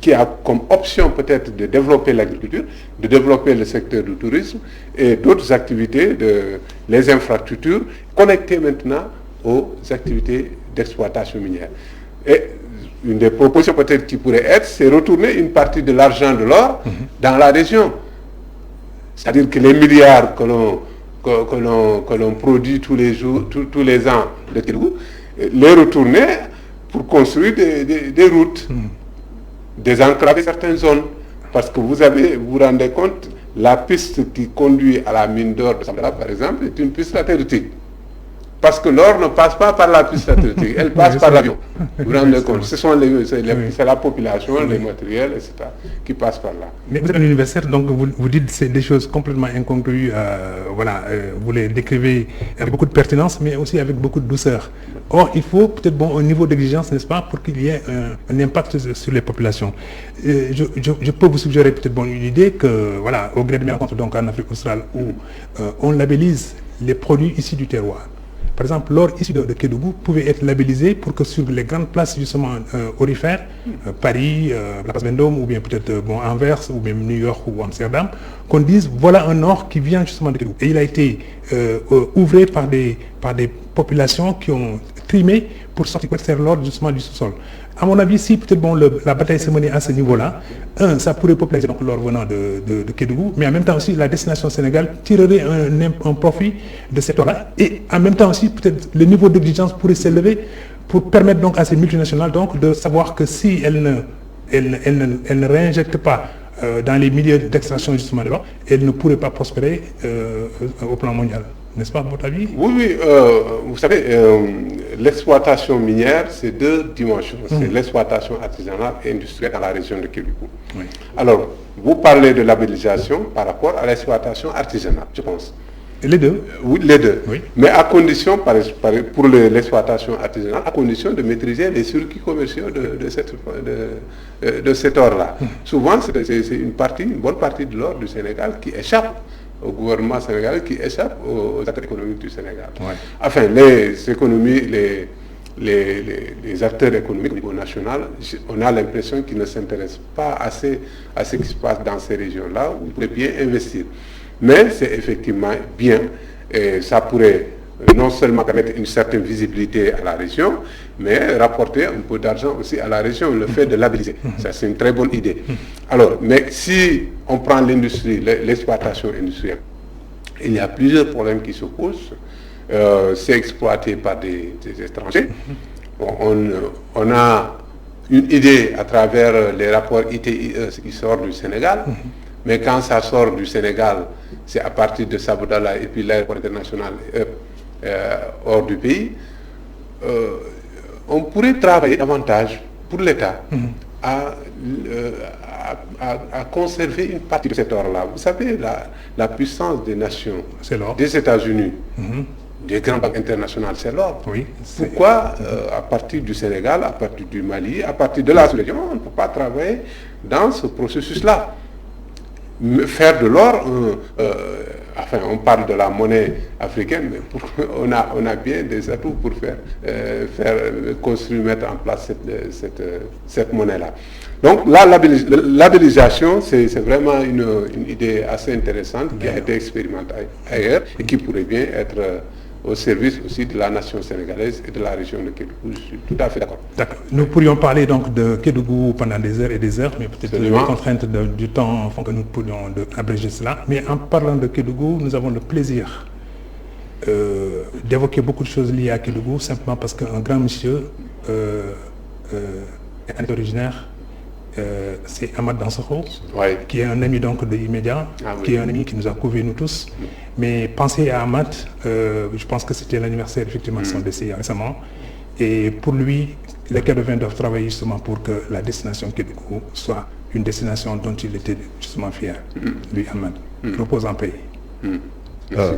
qui a comme option peut-être de développer l'agriculture, de développer le secteur du tourisme et d'autres activités, les infrastructures, connectées maintenant aux activités d'exploitation minière. Et une des propositions peut-être qui pourrait être, c'est retourner une partie de l'argent de l'or dans la région. C'est-à-dire que les milliards que l'on produit tous les jours, tous les ans de Kédougou, les retourner pour construire des routes, désenclaver certaines zones. Parce que vous vous rendez compte, la piste qui conduit à la mine d'or de Sabodala, par exemple, est une piste latéritique. Parce que l'or ne passe pas par la piste stratégique, elle passe par l'avion. Vous vous rendez compte, c'est la population, les matériels, etc. qui passent par là. Mais vous êtes un universitaire, donc vous dites c'est des choses complètement incongrues, vous les décrivez avec beaucoup de pertinence, mais aussi avec beaucoup de douceur. Or, il faut peut-être un niveau d'exigence, n'est-ce pas, pour qu'il y ait un impact sur les populations. Je peux vous suggérer peut-être une idée que, voilà, au gré de mes rencontres donc en Afrique australe, où on labellise les produits issus du terroir. Par exemple, l'or issu de Kédougou pouvait être labellisé pour que sur les grandes places justement aurifères, Paris, la place Vendôme, ou bien peut-être Anvers, ou même New York ou Amsterdam, qu'on dise voilà un or qui vient justement de Kédougou. Et il a été ouvré par des populations qui ont trimé pour sortir l'or justement du sous-sol. À mon avis, si peut-être la bataille se menait à ce niveau-là, ça pourrait populariser donc l'or venant de Kédougou, mais en même temps aussi la destination Sénégal tirerait un profit de cet or-là, et en même temps aussi peut-être le niveau d'exigence pourrait s'élever pour permettre donc à ces multinationales donc de savoir que si elles ne réinjectent pas dans les milieux d'extraction justement de l'or, elles ne pourraient pas prospérer au plan mondial. N'est-ce pas, à votre avis? Oui, vous savez, l'exploitation minière, c'est deux dimensions. C'est l'exploitation artisanale et industrielle dans la région de Kédougou. Oui. Alors, vous parlez de labellisation par rapport à l'exploitation artisanale, je pense. Les deux? Oui, les deux. Oui. Mais à condition, pour l'exploitation artisanale, à condition de maîtriser les circuits commerciaux de cet or-là. Souvent, c'est une bonne partie de l'or du Sénégal qui échappe au gouvernement sénégalais, qui échappe aux acteurs économiques du Sénégal. Ouais. Enfin, les économies, les acteurs économiques au niveau national, on a l'impression qu'ils ne s'intéressent pas assez à ce qui se passe dans ces régions-là où ils pourraient bien investir. Mais c'est effectivement bien, et ça pourrait non seulement permettre une certaine visibilité à la région, mais rapporter un peu d'argent aussi à la région, le fait de labelliser. Ça, c'est une très bonne idée. Alors, mais si on prend l'industrie, l'exploitation industrielle, il y a plusieurs problèmes qui se posent. C'est exploité par des étrangers. On a une idée à travers les rapports ITIE qui sortent du Sénégal, mais quand ça sort du Sénégal, c'est à partir de Sabodala et puis l'aéroport international hors du pays. On pourrait travailler davantage pour l'État à conserver une partie de cet or-là. Vous savez, la puissance des nations, des États-Unis, des grandes banques internationales, c'est l'or. Oui, pourquoi, à partir du Sénégal, à partir du Mali, à partir de la sous-région, on ne peut pas travailler dans ce processus-là? Faire de l'or, enfin, on parle de la monnaie africaine, mais on a bien des atouts pour construire, mettre en place cette monnaie-là. Donc la labellisation, c'est vraiment une idée assez intéressante qui a été expérimentée ailleurs et qui pourrait bien être au service aussi de la nation sénégalaise et de la région de Kédougou. Je suis tout à fait d'accord. D'accord. Nous pourrions parler donc de Kédougou pendant des heures et des heures, mais peut-être les contraintes du temps font que nous pourrions abréger cela. Mais en parlant de Kédougou, nous avons le plaisir d'évoquer beaucoup de choses liées à Kédougou, simplement parce qu'un grand monsieur est originaire, c'est Ahmad Dansokho, qui est un ami donc de Immédiat, qui est un ami qui nous a couverts nous tous. Mais pensez à Ahmad, je pense que c'était l'anniversaire effectivement de son décès récemment. Et pour lui, les Kédouviens doivent travailler justement pour que la destination Kédougou soit une destination dont il était justement fier, lui Ahmad. Repose en paix.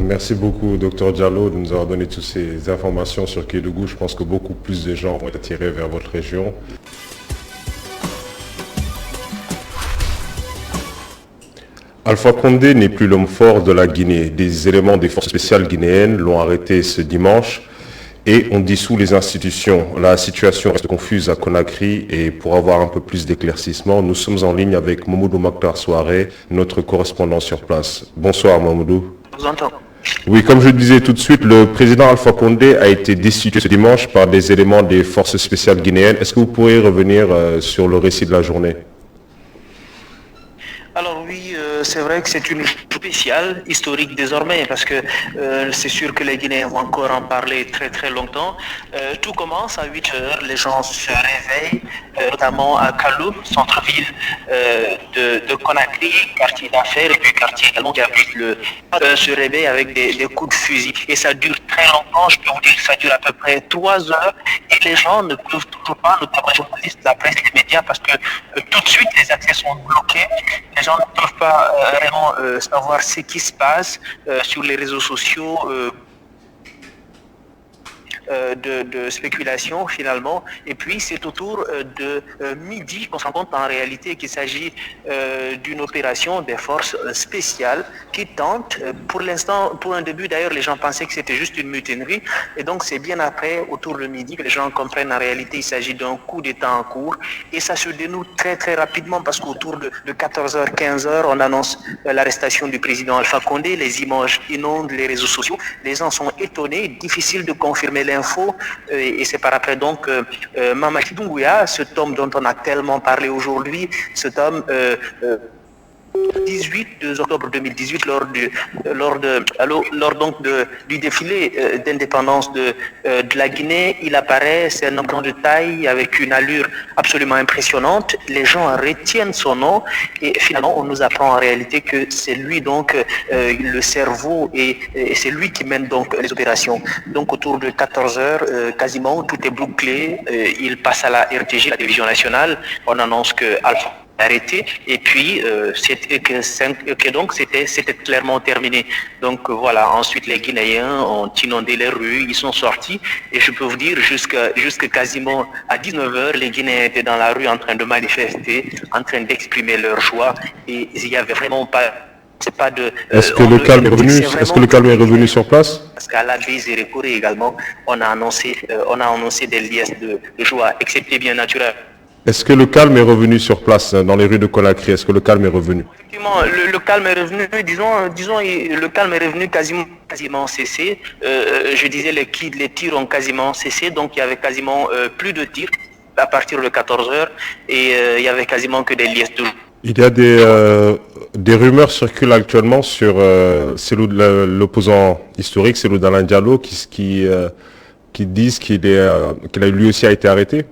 Merci beaucoup, Dr Diallo, de nous avoir donné toutes ces informations sur Kédougou. Je pense que beaucoup plus de gens vont être attirés vers votre région. Alpha Condé n'est plus l'homme fort de la Guinée. Des éléments des forces spéciales guinéennes l'ont arrêté ce dimanche et ont dissous les institutions. La situation reste confuse à Conakry et pour avoir un peu plus d'éclaircissement, nous sommes en ligne avec Mamoudou Makhtar Souaré, notre correspondant sur place. Bonsoir Mamoudou. Je vous entends. Oui, comme je le disais tout de suite, le président Alpha Condé a été destitué ce dimanche par des éléments des forces spéciales guinéennes. Est-ce que vous pourriez revenir sur le récit de la journée? Alors oui, c'est vrai que c'est une spéciale, historique désormais, parce que c'est sûr que les Guinéens vont encore en parler très très longtemps. Tout commence à 8 heures, les gens se réveillent, notamment à Kaloum, centre-ville de Conakry, quartier d'affaires, et puis quartier également qui abrite se réveille avec des coups de fusil. Et ça dure très longtemps, je peux vous dire que ça dure à peu près 3 heures, et les gens ne peuvent toujours pas, notamment les journalistes, la presse, les médias, parce que tout de suite les accès sont bloqués. Les gens ne peuvent pas vraiment savoir ce qui se passe sur les réseaux sociaux. De spéculation finalement, et puis c'est autour de midi qu'on se rend compte en réalité qu'il s'agit d'une opération des forces spéciales qui tentent, pour l'instant, pour un début d'ailleurs les gens pensaient que c'était juste une mutinerie, et donc c'est bien après, autour de midi, que les gens comprennent en réalité il s'agit d'un coup d'État en cours, et ça se dénoue très très rapidement parce qu'autour de 14h, 15h, on annonce l'arrestation du président Alpha Condé, les images inondent les réseaux sociaux, les gens sont étonnés, difficile de confirmer l'info, et c'est par après donc Mamadi Doumbouya, cet homme dont on a tellement parlé aujourd'hui, cet homme 2 octobre 2018 lors donc du défilé d'indépendance de la Guinée, il apparaît, c'est un homme de taille avec une allure absolument impressionnante, les gens retiennent son nom et finalement on nous apprend en réalité que c'est lui donc le cerveau et c'est lui qui mène donc les opérations. Donc autour de 14h quasiment tout est bouclé, il passe à la RTG, la télévision nationale, on annonce que Alpha arrêté, et puis donc c'était clairement terminé. Donc voilà, ensuite les Guinéens ont inondé les rues, ils sont sortis, et je peux vous dire jusqu'à quasiment à 19h, les Guinéens étaient dans la rue en train de manifester, en train d'exprimer leur joie, et il n'y avait vraiment pas de... Est-ce que le calme est revenu sur place? Parce qu'à la Zérékoré également, on a annoncé des liesses de joie, excepté bien naturel. Est-ce que le calme est revenu sur place dans les rues de Conakry? Est-ce que le calme est revenu? Effectivement, le calme est revenu, disons, le calme est revenu quasiment cessé. Je disais les tirs ont quasiment cessé, donc il y avait quasiment plus de tirs à partir de 14h, et il y avait quasiment que des liesses de... Il y a des rumeurs circulent actuellement sur l'opposant historique, Cellou Dalein Diallo, qui disent qu'il a lui aussi a été arrêté.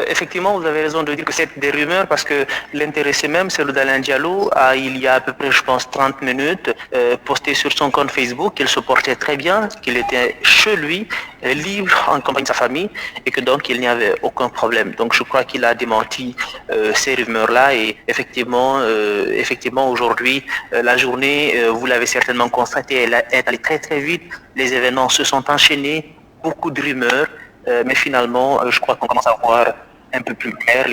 Effectivement, vous avez raison de dire que c'est des rumeurs, parce que l'intéressé même, Cellou Dalein Diallo, il y a à peu près, je pense, 30 minutes, posté sur son compte Facebook qu'il se portait très bien, qu'il était chez lui, libre, en compagnie de sa famille, et que donc il n'y avait aucun problème. Donc je crois qu'il a démenti ces rumeurs-là, et effectivement aujourd'hui, la journée, vous l'avez certainement constaté, elle est allée très très vite, les événements se sont enchaînés, beaucoup de rumeurs, mais finalement, je crois qu'on commence à voir un peu plus clair,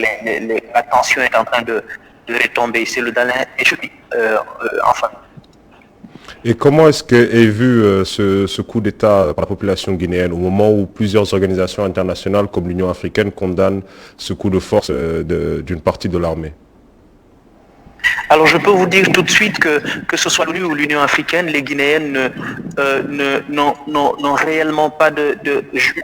la tension est en train de retomber. C'est le Dalein et je dis, enfin. Et comment est-ce qu'est vu ce coup d'État par la population guinéenne au moment où plusieurs organisations internationales comme l'Union africaine condamnent ce coup de force d'une partie de l'armée? Alors je peux vous dire tout de suite que ce soit l'ONU ou l'Union africaine, les Guinéennes n'ont réellement pas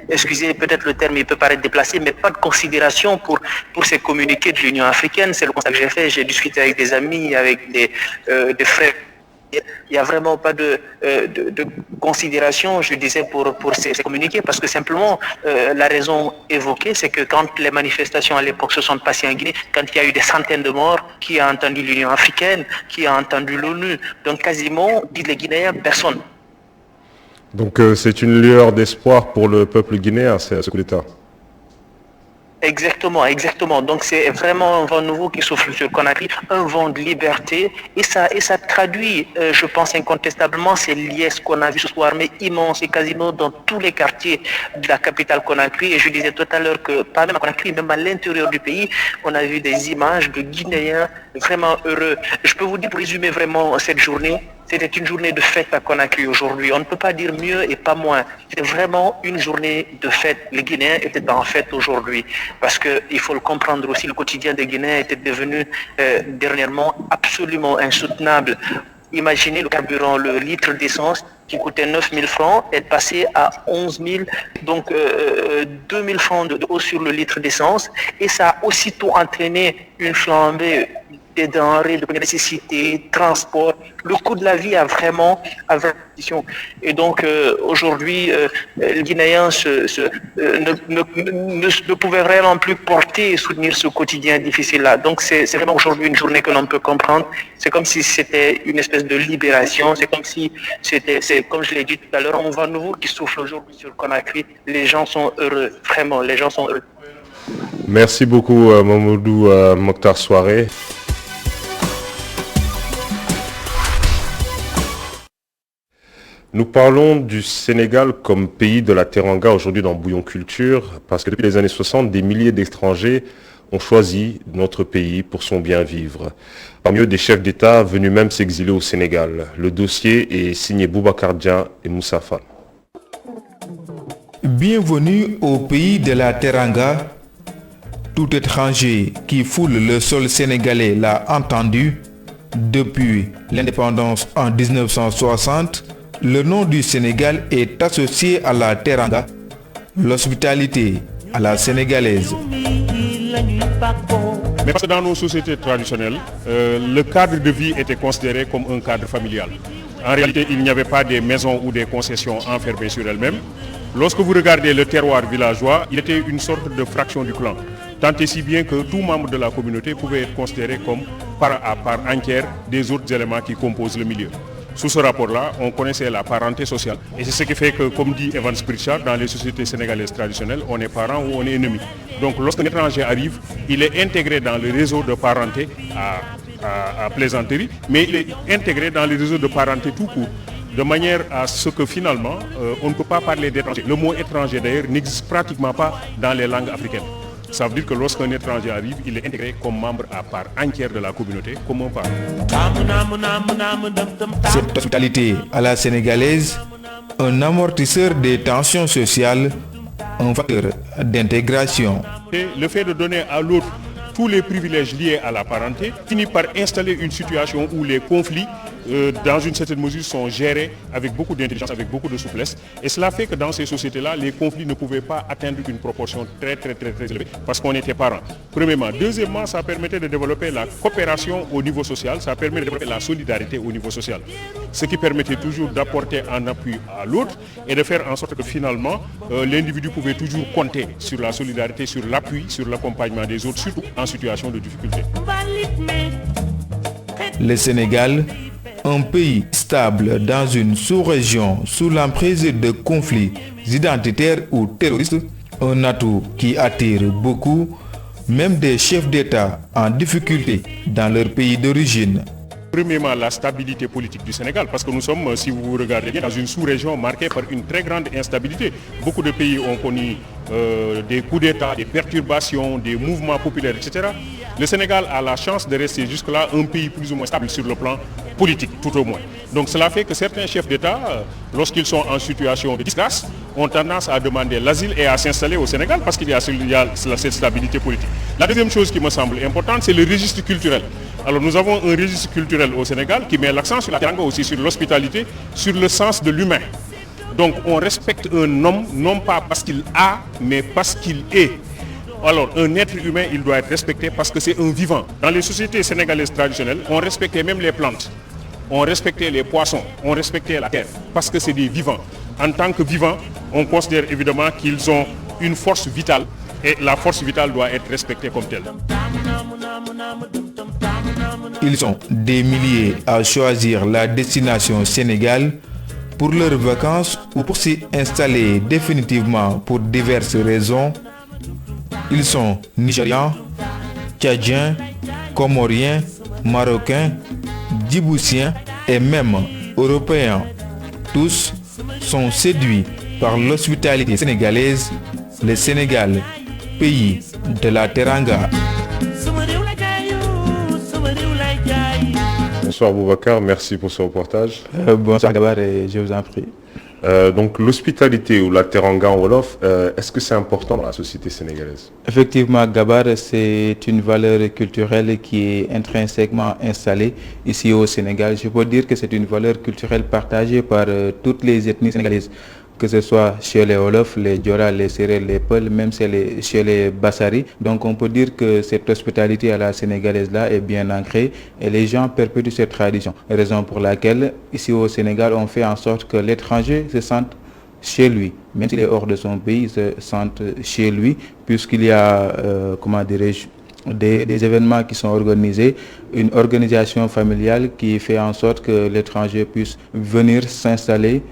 excusez peut-être le terme, il peut paraître déplacé, mais pas de considération pour ces communiqués de l'Union africaine. C'est le constat que j'ai fait, j'ai discuté avec des amis, avec des frères. Il n'y a vraiment pas de considération, je disais, pour ces communiqués, parce que simplement, la raison évoquée, c'est que quand les manifestations à l'époque se sont passées en Guinée, quand il y a eu des centaines de morts, qui a entendu l'Union africaine, qui a entendu l'ONU, donc quasiment, disent les Guinéens, personne. Donc c'est une lueur d'espoir pour le peuple guinéen, ce coup d'État. Exactement. Donc c'est vraiment un vent nouveau qui souffle sur Conakry, un vent de liberté, et ça traduit, je pense incontestablement, ces liesses qu'on a vues ce soir, mais immenses et quasiment dans tous les quartiers de la capitale Conakry. Et je disais tout à l'heure que pas même à Conakry, même à l'intérieur du pays, on a vu des images de Guinéens vraiment heureux. Je peux vous dire, pour résumer vraiment cette journée, c'était une journée de fête à Conakry aujourd'hui. On ne peut pas dire mieux et pas moins. C'était vraiment une journée de fête. Les Guinéens étaient en fête aujourd'hui. Parce qu'il faut le comprendre aussi, le quotidien des Guinéens était devenu dernièrement absolument insoutenable. Imaginez le carburant, le litre d'essence qui coûtait 9 000 francs est passé à 11 000, donc 2 000 francs de hausse sur le litre d'essence. Et ça a aussitôt entraîné une flambée des denrées de première nécessité, transport. Le coût de la vie a vraiment et donc aujourd'hui les Guinéens ne pouvaient vraiment plus porter et soutenir ce quotidien difficile-là. Donc c'est vraiment aujourd'hui une journée que l'on peut comprendre. C'est comme si c'était une espèce de libération. C'est comme si c'est comme je l'ai dit tout à l'heure, un vent nouveau qui souffle aujourd'hui sur Conakry. Les gens sont heureux, vraiment, les gens sont heureux. Merci beaucoup Mamadou Mokhtar Souaré. Nous parlons du Sénégal comme pays de la Teranga aujourd'hui dans Bouillon Culture parce que depuis les années 60, des milliers d'étrangers ont choisi notre pays pour son bien vivre. Parmi eux, des chefs d'État venus même s'exiler au Sénégal. Le dossier est signé Boubacar Dia et Moussa Fall. Bienvenue au pays de la Teranga. Tout étranger qui foule le sol sénégalais l'a entendu. Depuis l'indépendance en 1960, le nom du Sénégal est associé à la Teranga, l'hospitalité à la sénégalaise. Mais parce que dans nos sociétés traditionnelles, le cadre de vie était considéré comme un cadre familial. En réalité, il n'y avait pas des maisons ou des concessions enfermées sur elles-mêmes. Lorsque vous regardez le terroir villageois, il était une sorte de fraction du clan. Tant et si bien que tout membre de la communauté pouvait être considéré comme part entière des autres éléments qui composent le milieu. Sous ce rapport-là, on connaissait la parenté sociale. Et c'est ce qui fait que, comme dit Evans Pritchard, dans les sociétés sénégalaises traditionnelles, on est parent ou on est ennemi. Donc lorsqu'un étranger arrive, il est intégré dans le réseau de parenté à plaisanterie, mais il est intégré dans le réseau de parenté tout court, de manière à ce que finalement, on ne peut pas parler d'étranger. Le mot étranger d'ailleurs n'existe pratiquement pas dans les langues africaines. Ça veut dire que lorsqu'un étranger arrive, il est intégré comme membre à part entière de la communauté, comme un parent. Cette hospitalité à la sénégalaise, un amortisseur des tensions sociales, un facteur d'intégration. Et le fait de donner à l'autre tous les privilèges liés à la parenté finit par installer une situation où les conflits, dans une certaine mesure, sont gérés avec beaucoup d'intelligence, avec beaucoup de souplesse. Et cela fait que dans ces sociétés-là, les conflits ne pouvaient pas atteindre une proportion très élevée parce qu'on était parents. Premièrement. Deuxièmement, ça permettait de développer la coopération au niveau social, ça permet de développer la solidarité au niveau social. Ce qui permettait toujours d'apporter un appui à l'autre et de faire en sorte que finalement, l'individu pouvait toujours compter sur la solidarité, sur l'appui, sur l'accompagnement des autres, surtout en situation de difficulté. Le Sénégal, un pays stable dans une sous-région sous l'emprise de conflits identitaires ou terroristes, un atout qui attire beaucoup, même des chefs d'État en difficulté dans leur pays d'origine. Premièrement, la stabilité politique du Sénégal, parce que nous sommes, si vous regardez bien, dans une sous-région marquée par une très grande instabilité. Beaucoup de pays ont connu des coups d'État, des perturbations, des mouvements populaires, etc. Le Sénégal a la chance de rester jusque-là un pays plus ou moins stable sur le plan politique, tout au moins. Donc cela fait que certains chefs d'État, lorsqu'ils sont en situation de disgrâce, ont tendance à demander l'asile et à s'installer au Sénégal parce qu'il y a cette stabilité politique. La deuxième chose qui me semble importante, c'est le registre culturel. Alors nous avons un registre culturel au Sénégal qui met l'accent sur la teranga, aussi sur l'hospitalité, sur le sens de l'humain. Donc on respecte un homme, non pas parce qu'il a, mais parce qu'il est. Alors un être humain, il doit être respecté parce que c'est un vivant. Dans les sociétés sénégalaises traditionnelles, on respectait même les plantes, on respectait les poissons, on respectait la terre, parce que c'est des vivants. En tant que vivants, on considère évidemment qu'ils ont une force vitale et la force vitale doit être respectée comme telle. Ils sont des milliers à choisir la destination Sénégal pour leurs vacances ou pour s'y installer définitivement pour diverses raisons. Ils sont Nigérians, Tchadiens, Comoriens, Marocains, Djiboutiens et même Européens. Tous sont séduits par l'hospitalité sénégalaise, le Sénégal, pays de la Teranga. Bonsoir Boubacar, merci pour ce reportage. Bonsoir Gabar et je vous en prie. Donc l'hospitalité ou la teranga en Wolof, est-ce que c'est important dans la société sénégalaise? Effectivement Gabar, c'est une valeur culturelle qui est intrinsèquement installée ici au Sénégal. Je peux dire que c'est une valeur culturelle partagée par toutes les ethnies sénégalaises. que ce soit chez les Wolof, les Diola, les Sérères, les Peuls, même chez les Bassari. Donc on peut dire que cette hospitalité à la sénégalaise-là est bien ancrée et les gens perpétuent cette tradition. Raison pour laquelle, ici au Sénégal, on fait en sorte que l'étranger se sente chez lui. Même s'il est hors de son pays, il se sente chez lui, puisqu'il y a, des événements qui sont organisés, une organisation familiale qui fait en sorte que l'étranger puisse venir s'installer,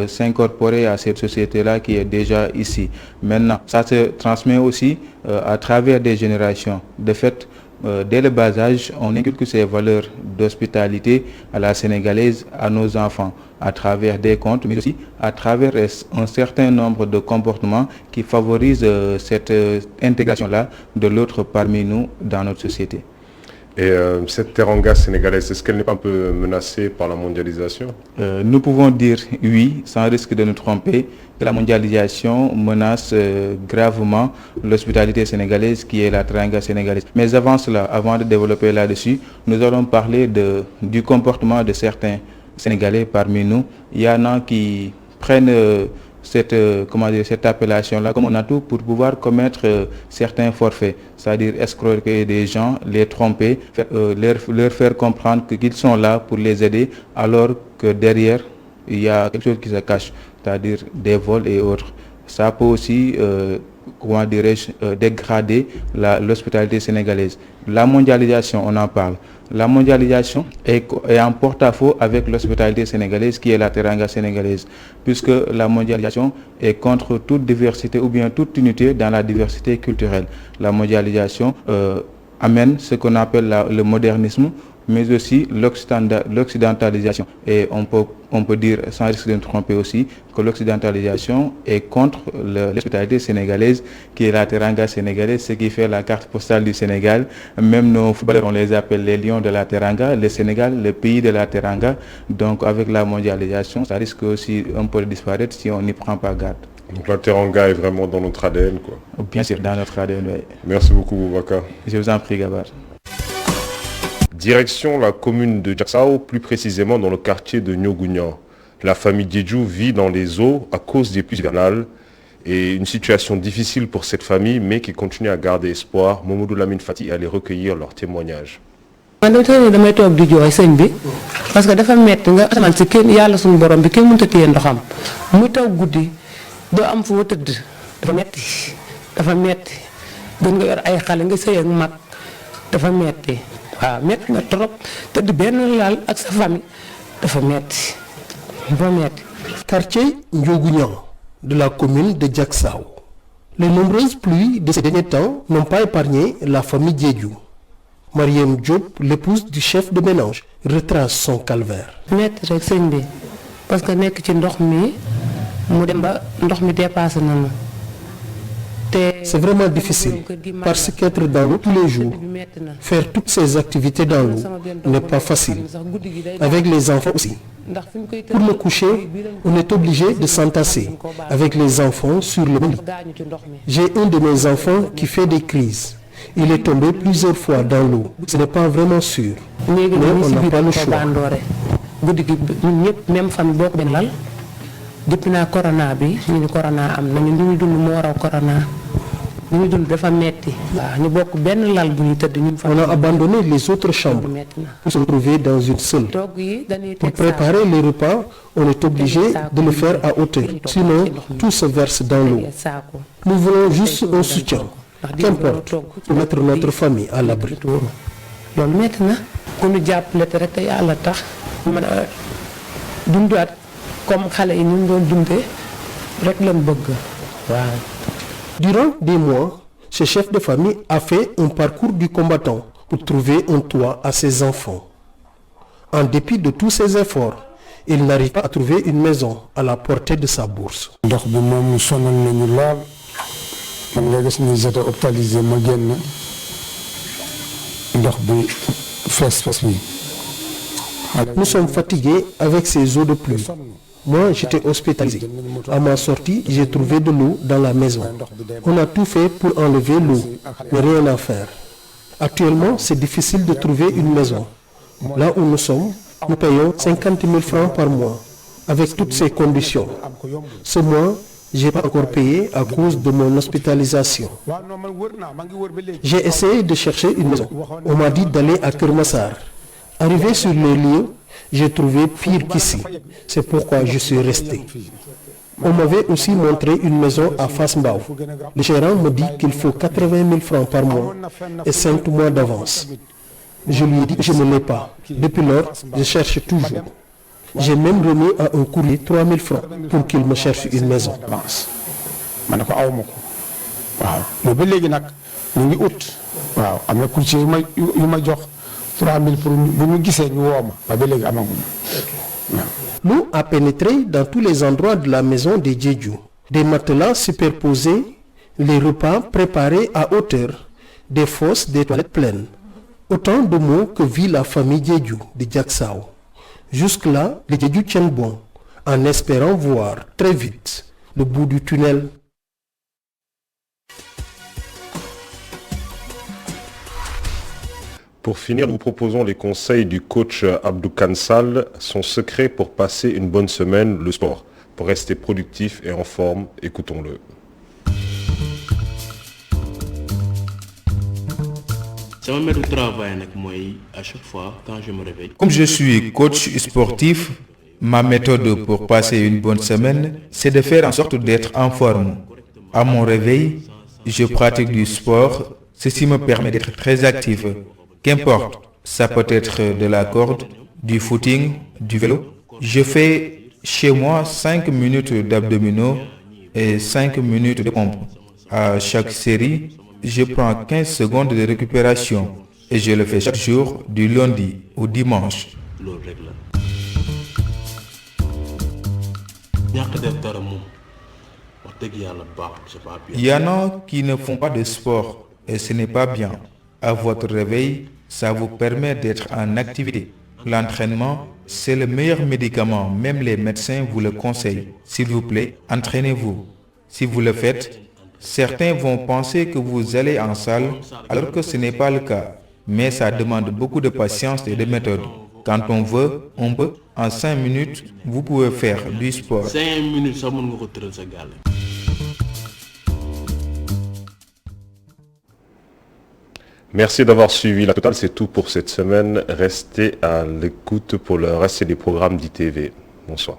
s'incorporer à cette société-là qui est déjà ici. Maintenant, ça se transmet aussi à travers des générations. De fait, dès le bas âge, on inculque ces valeurs d'hospitalité à la sénégalaise à nos enfants, à travers des contes, mais aussi à travers un certain nombre de comportements qui favorisent cette intégration-là de l'autre parmi nous dans notre société. Et cette teranga sénégalaise, est-ce qu'elle n'est pas un peu menacée par la mondialisation? Nous pouvons dire oui, sans risque de nous tromper, que la mondialisation menace gravement l'hospitalité sénégalaise qui est la teranga sénégalaise. Mais avant cela, avant de développer là-dessus, nous allons parler du comportement de certains Sénégalais parmi nous. Il y en a qui prennent cette appellation-là comme un atout pour pouvoir commettre certains forfaits, c'est-à-dire escroquer des gens, les tromper, leur faire comprendre qu'ils sont là pour les aider, alors que derrière, il y a quelque chose qui se cache, c'est-à-dire des vols et autres. Ça peut aussi dégrader l'hospitalité sénégalaise. La mondialisation, on en parle. La mondialisation est en porte-à-faux avec l'hospitalité sénégalaise qui est la teranga sénégalaise, puisque la mondialisation est contre toute diversité ou bien toute unité dans la diversité culturelle. La mondialisation amène ce qu'on appelle le modernisme, mais aussi l'occidentalisation. Et on peut dire, sans risque de me tromper aussi, que l'occidentalisation est contre l'hospitalité sénégalaise, qui est la teranga sénégalaise, ce qui fait la carte postale du Sénégal. Même nos footballeurs, on les appelle les lions de la teranga, le Sénégal, le pays de la teranga. Donc avec la mondialisation, ça risque aussi un peu de disparaître si on n'y prend pas garde. Donc la teranga est vraiment dans notre ADN, quoi. Bien sûr, dans notre ADN, oui. Merci beaucoup, Boubacar. Je vous en prie, Gabar. Direction la commune de Diacksao, plus précisément dans le quartier de Nyogounian. La famille Diédhiou vit dans les eaux à cause des pluies hivernales et une situation difficile pour cette famille, mais qui continue à garder espoir. Mamadou Lamine Fati allait recueillir leurs témoignages. damay toog di jooy sëñ bi parce que dafa metti nga asamaan si kenn yàlla suñu borom bi kenn mënut a téye ndoxam muy taw guddi doo am fu tëdd dafa metti gën nga yor ay xale nga sëy ak mag dafa metti waaw metti na trop tëdd benn laal ak sa famille dafa metti. Quartier Nyogounian de la commune de Diacksao. Les nombreuses pluies de ces derniers temps n'ont pas épargné la famille Diédhiou. Mariam Diop, l'épouse du chef de ménage, retrace son calvaire. metti rek sëñ bi parce que nekk ci ndox mi mu dem ba ndox mi dépassé nañu. C'est vraiment difficile parce qu'être dans l'eau tous les jours, faire toutes ces activités dans l'eau n'est pas facile. Avec les enfants aussi. Pour me coucher, on est obligé de s'entasser avec les enfants sur le lit. J'ai un de mes enfants qui fait des crises. Il est tombé plusieurs fois dans l'eau. Ce n'est pas vraiment sûr. Mais on n'a pas le choix. depuis naa corona bi ñu ni corona am na ñu ñu dund moo raw corona ñu dund dafa metti waaw ñu bokk benn lal bu ñu tëdd ñun fa. On a abandonné les autres chambres pour se retrouver dans une seule. Pour préparer les repas, on est obligé de le faire à hauteur, sinon tout se verse dans l'eau. Nous voulons juste un soutien, qu'importe, pour mettre notre famille à l'abri. loolu metti na ku ñu jàppale te rek te yàlla tax mën a dundaat comme xale yi ñu doon dundee rek lañ bëgg waaw. Durant des mois, ce chef de famille a fait un parcours du combattant pour trouver un toit à ses enfants. En dépit de tous ses efforts, il n'arrive pas à trouver une maison à la portée de sa bourse. ndox bi moom sonal nañu lool man nga gis ni j'étais hospitalisé ma génn ndox bi fees bi. Nous sommes fatigués avec ces eaux de pluie. Moi, j'étais hospitalisé. À ma sortie, j'ai trouvé de l'eau dans la maison. On a tout fait pour enlever l'eau, mais rien à faire. Actuellement, c'est difficile de trouver une maison. Là où nous sommes, nous payons 50 000 francs par mois. avec toutes ces conditions. Ce mois, je n'ai pas encore payé à cause de mon hospitalisation. J'ai essayé de chercher une maison. On m'a dit d'aller à Kermassar. Arrivé sur les lieux, j'ai trouvé pire qu'ici. C'est pourquoi je suis resté. On m'avait aussi montré une maison à Fass-Mbao. Le gérant me dit qu'il faut 80 000 francs par mois et 5 mois d'avance. Je lui ai dit que je ne l'ai pas. Depuis lors, je cherche toujours. J'ai même remis à un courrier 3 000 francs pour qu'il me cherche une maison. L'eau a pénétré dans tous les endroits de la maison des Djedju. Des matelas superposés, les repas préparés à hauteur, des fosses, des toilettes pleines. Autant de maux que vit la famille Djedju de Diacksao. Jusque-là, les Djedju tiennent bon, en espérant voir très vite le bout du tunnel. Pour finir, nous proposons les conseils du coach Abdou Kansal, son secret pour passer une bonne semaine, le sport. Pour rester productif et en forme, écoutons-le. À chaque fois quand je me réveille. Comme je suis coach sportif, ma méthode pour passer une bonne semaine, c'est de faire en sorte d'être en forme. À mon réveil, je pratique du sport. Ceci me permet d'être très actif. Qu'importe, ça peut être de la corde, du footing, du vélo. Je fais chez moi 5 minutes d'abdominaux et 5 minutes de pompe. À chaque série, je prends 15 secondes de récupération et je le fais chaque jour du lundi au dimanche. Il y en a qui ne font pas de sport et ce n'est pas bien. À votre réveil, ça vous permet d'être en activité. L'entraînement, c'est le meilleur médicament. Même les médecins vous le conseillent. S'il vous plaît, entraînez-vous. Si vous le faites, certains vont penser que vous allez en salle alors que ce n'est pas le cas. Mais ça demande beaucoup de patience et de méthode. Quand on veut, on peut. En 5 minutes, vous pouvez faire du sport. 5 minutes, ça mën nga ko tëral sa gaale. Merci d'avoir suivi la totale, c'est tout pour cette semaine. Restez à l'écoute pour le reste des programmes d'ITV. Bonsoir.